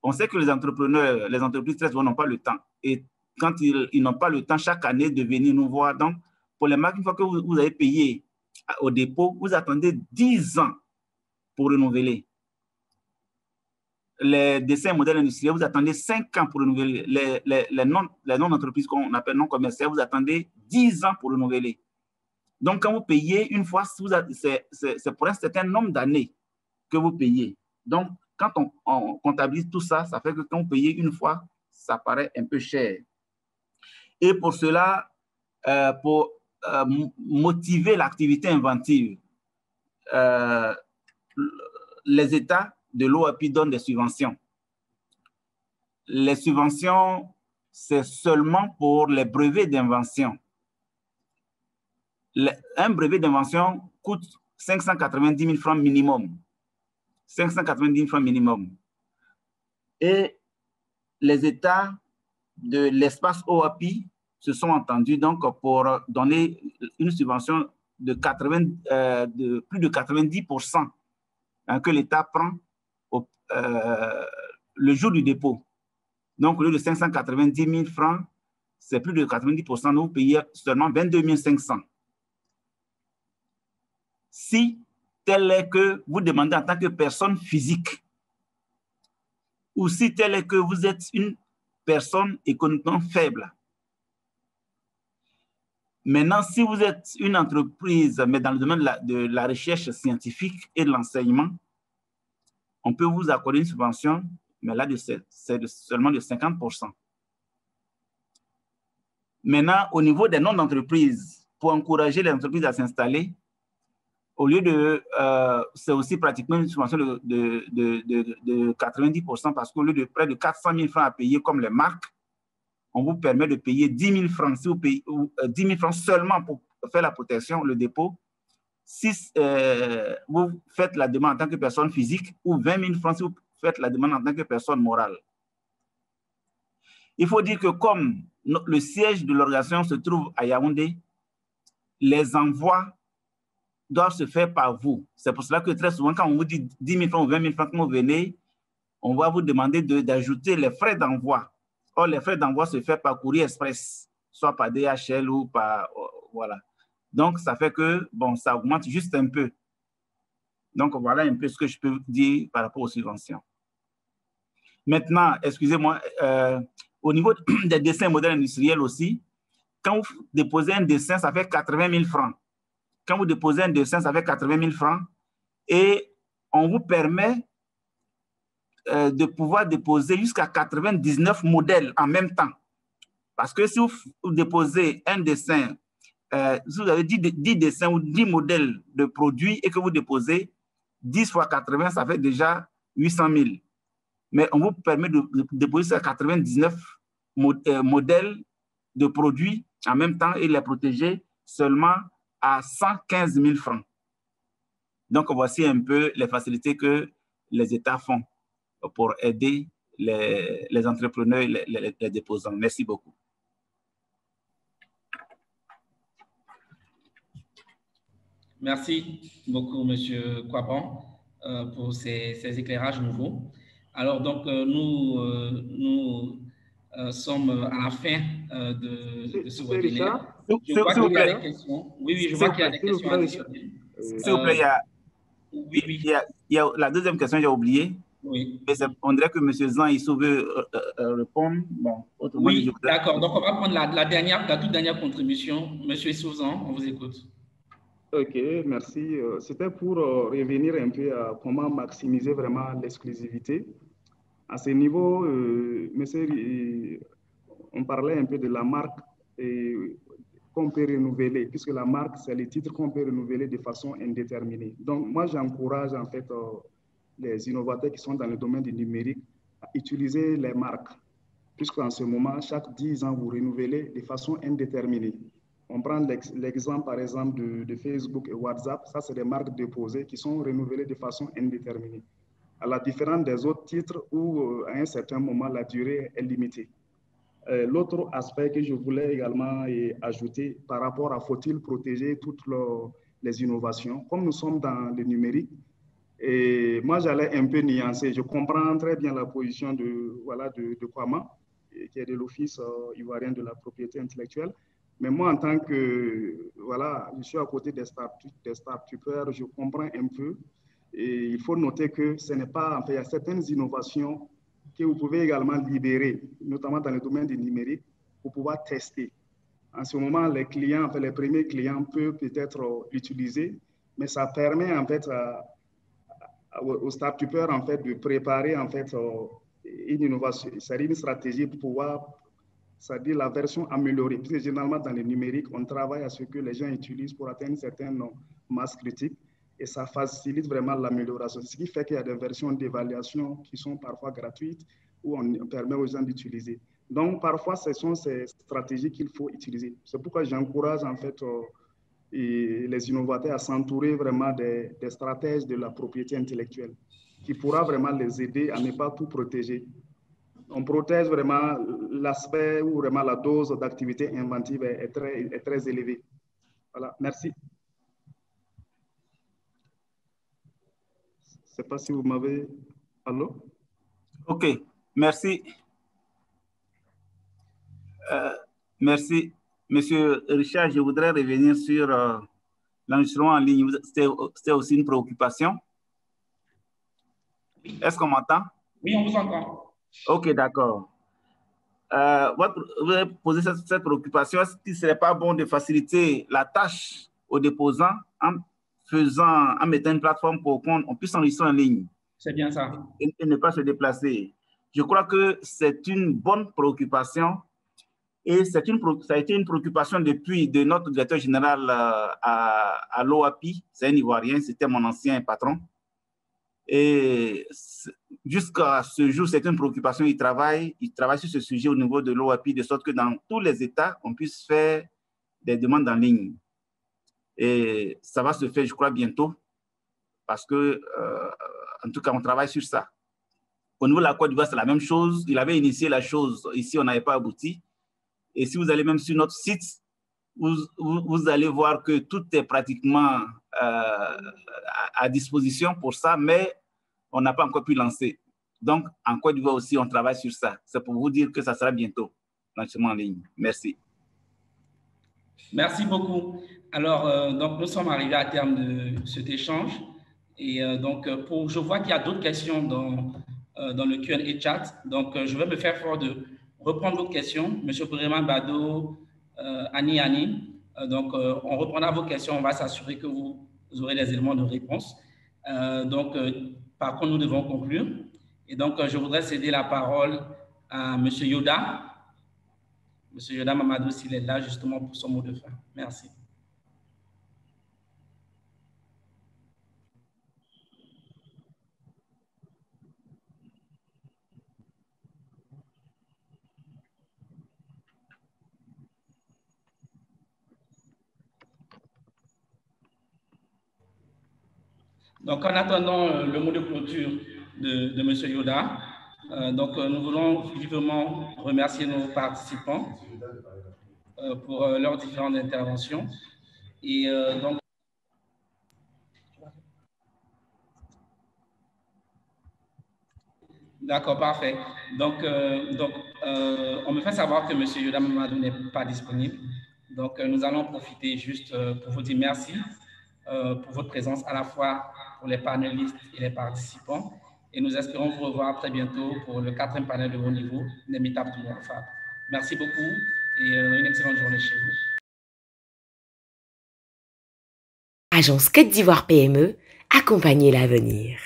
[SPEAKER 4] on sait que les entrepreneurs, les entreprises très souvent n'ont pas le temps. Et quand ils n'ont pas le temps chaque année de venir nous voir, donc pour les marques, une fois que vous avez payé au dépôt, vous attendez 10 ans pour renouveler. Les dessins modèles industriels, vous attendez 5 ans pour renouveler. Les non-entreprises qu'on appelle non-commerciales, vous attendez 10 ans pour renouveler. Donc, quand vous payez une fois, c'est pour un certain nombre d'années que vous payez. Donc, quand on comptabilise tout ça, ça fait que quand vous payez une fois, ça paraît un peu cher. Et pour cela, pour motiver l'activité inventive, les États de l'OAPI donnent des subventions. Les subventions, c'est seulement pour les brevets d'invention. Un brevet d'invention coûte 590 000 francs minimum. 590 000 francs minimum. Et les États de l'espace OAPI se sont entendus donc pour donner une subvention de plus de 90% que l'État prend le jour du dépôt. Donc, au lieu de 590 000 francs, c'est plus de 90%, nous payons seulement 22 500. Si tel est que vous demandez en tant que personne physique, ou si tel est que vous êtes une personne économiquement faible. Maintenant, si vous êtes une entreprise, mais dans le domaine de la recherche scientifique et de l'enseignement, on peut vous accorder une subvention, mais là, c'est seulement de 50%. Maintenant, au niveau des noms d'entreprises, pour encourager les entreprises à s'installer, au lieu de, c'est aussi pratiquement une subvention de 90% parce qu'au lieu de près de 400 000 francs à payer comme les marques, on vous permet de payer 10 000 francs, si vous payez, 10 000 francs seulement pour faire la protection, le dépôt. Si vous faites la demande en tant que personne physique ou 20 000 francs si vous faites la demande en tant que personne morale. Il faut dire que comme le siège de l'organisation se trouve à Yaoundé, les envois doivent se faire par vous. C'est pour cela que très souvent, quand on vous dit 10 000 francs ou 20 000 francs quand vous venez, on va vous demander d'ajouter les frais d'envoi. Or, les frais d'envoi se font par courrier express, soit par DHL ou par... voilà. Donc, ça fait que, bon, ça augmente juste un peu. Donc, voilà un peu ce que je peux dire par rapport aux subventions. Maintenant, excusez-moi, au niveau des dessins modèles industriels aussi, quand vous déposez un dessin, ça fait 80 000 francs. Quand vous déposez un dessin, ça fait 80 000 francs. Et on vous permet de pouvoir déposer jusqu'à 99 modèles en même temps. Parce que si vous déposez un dessin, si vous avez 10 dessins ou 10 modèles de produits et que vous déposez 10 fois 80, ça fait déjà 800 000. mais on vous permet de déposer ça 99 modèles de produits en même temps et les protéger seulement à 115 000 francs. Donc, voici un peu les facilités que les États font pour aider les entrepreneurs et les déposants. Merci beaucoup.
[SPEAKER 1] Merci beaucoup, M. Kwaban, pour ces éclairages nouveaux. Alors, donc, nous sommes à la fin de ce webinaire. Je vois qu'il y a des questions. Oui, je vois qu'il y a des questions additionnelles.
[SPEAKER 4] S'il vous plaît, il y a la deuxième question, j'ai oublié.
[SPEAKER 1] Oui.
[SPEAKER 4] Mais on dirait que M. Zan, il veut répondre. Bon,
[SPEAKER 1] oui, d'accord. Donc, on va prendre la toute dernière contribution. M. Souzan, on vous écoute.
[SPEAKER 6] Ok, merci. C'était pour revenir un peu à comment maximiser vraiment l'exclusivité. À ce niveau, monsieur, on parlait un peu de la marque qu'on peut renouveler, puisque la marque, c'est les titres qu'on peut renouveler de façon indéterminée. Donc, moi, j'encourage en fait les innovateurs qui sont dans le domaine du numérique à utiliser les marques, puisqu'en ce moment, chaque 10 ans, vous renouvelez de façon indéterminée. On prend l'exemple, par exemple, de Facebook et WhatsApp. Ça, c'est des marques déposées qui sont renouvelées de façon indéterminée. À la différence des autres titres où, à un certain moment, la durée est limitée. L'autre aspect que je voulais également ajouter par rapport à faut-il protéger toutes les innovations, comme nous sommes dans le numérique, et moi, j'allais un peu nuancer. Je comprends très bien la position de Kwama, qui est de l'Office ivoirien de la propriété intellectuelle. Mais moi, en tant que, je suis à côté des start-upers, je comprends un peu. Et il faut noter que ce n'est pas, il y a certaines innovations que vous pouvez également libérer, notamment dans le domaine du numérique, pour pouvoir tester. En ce moment, les clients, les premiers clients peuvent peut-être l'utiliser, mais ça permet en fait aux start-upers en fait de préparer en fait une innovation, c'est-à-dire une stratégie pour pouvoir, c'est-à-dire la version améliorée. Parce que généralement dans le numérique, on travaille à ce que les gens utilisent pour atteindre certaines masses critiques et ça facilite vraiment l'amélioration. Ce qui fait qu'il y a des versions d'évaluation qui sont parfois gratuites où on permet aux gens d'utiliser. Donc parfois, ce sont ces stratégies qu'il faut utiliser. C'est pourquoi j'encourage en fait et les innovateurs à s'entourer vraiment des stratèges de la propriété intellectuelle qui pourra vraiment les aider à ne pas tout protéger. On protège vraiment l'aspect où vraiment la dose d'activité inventive est très élevée. Voilà, merci. Je ne sais pas si vous m'avez... Allô?
[SPEAKER 4] OK, merci. Merci. Monsieur Richard, je voudrais revenir sur l'enregistrement en ligne. C'était aussi une préoccupation. Est-ce qu'on m'entend?
[SPEAKER 1] Oui, on vous entend.
[SPEAKER 4] OK, d'accord. Vous avez posé cette préoccupation. Est-ce qu'il ne serait pas bon de faciliter la tâche aux déposants en mettant une plateforme pour qu'on puisse enregistrer en ligne?
[SPEAKER 1] C'est bien ça.
[SPEAKER 4] Et ne pas se déplacer. Je crois que c'est une bonne préoccupation. Et ça a été une préoccupation depuis de notre directeur général à l'OAPI, c'est un Ivoirien, c'était mon ancien patron. Et jusqu'à ce jour, c'est une préoccupation. Il travaille sur ce sujet au niveau de l'OAPI, de sorte que dans tous les États, on puisse faire des demandes en ligne. Et ça va se faire, je crois, bientôt, parce que, en tout cas, on travaille sur ça. Au niveau de la Côte d'Ivoire, c'est la même chose. Il avait initié la chose. Ici, on n'avait pas abouti. Et si vous allez même sur notre site, vous allez voir que tout est pratiquement à disposition pour ça, mais on n'a pas encore pu lancer. Donc, en Côte d'Ivoire aussi, on travaille sur ça. C'est pour vous dire que ça sera bientôt, lancement en ligne. Merci.
[SPEAKER 1] Merci beaucoup. Alors, donc, nous sommes arrivés à terme de cet échange. Et donc, je vois qu'il y a d'autres questions dans le Q&A chat. Donc, je vais me faire fort de reprendre vos questions. Monsieur Boureman Bado, Annie. Donc, on reprendra vos questions. On va s'assurer que vous aurez les éléments de réponse. Par contre, nous devons conclure. Et donc, je voudrais céder la parole à Monsieur Yoda. Monsieur Yoda Mamadou, s'il est là justement pour son mot de fin. Merci. Donc, en attendant le mot de clôture de M. Yoda, nous voulons vivement remercier nos participants pour leurs différentes interventions. Et donc, d'accord, parfait. Donc, on me fait savoir que M. Yoda Mamadou n'est pas disponible. Donc, nous allons profiter juste pour vous dire merci pour votre présence à la fois pour les panélistes et les participants. Et nous espérons vous revoir très bientôt pour le 4e panel de haut niveau des Meetup Tomorrow Fab. Merci beaucoup et une excellente journée chez vous.
[SPEAKER 8] Agence Côte d'Ivoire PME, accompagner l'avenir.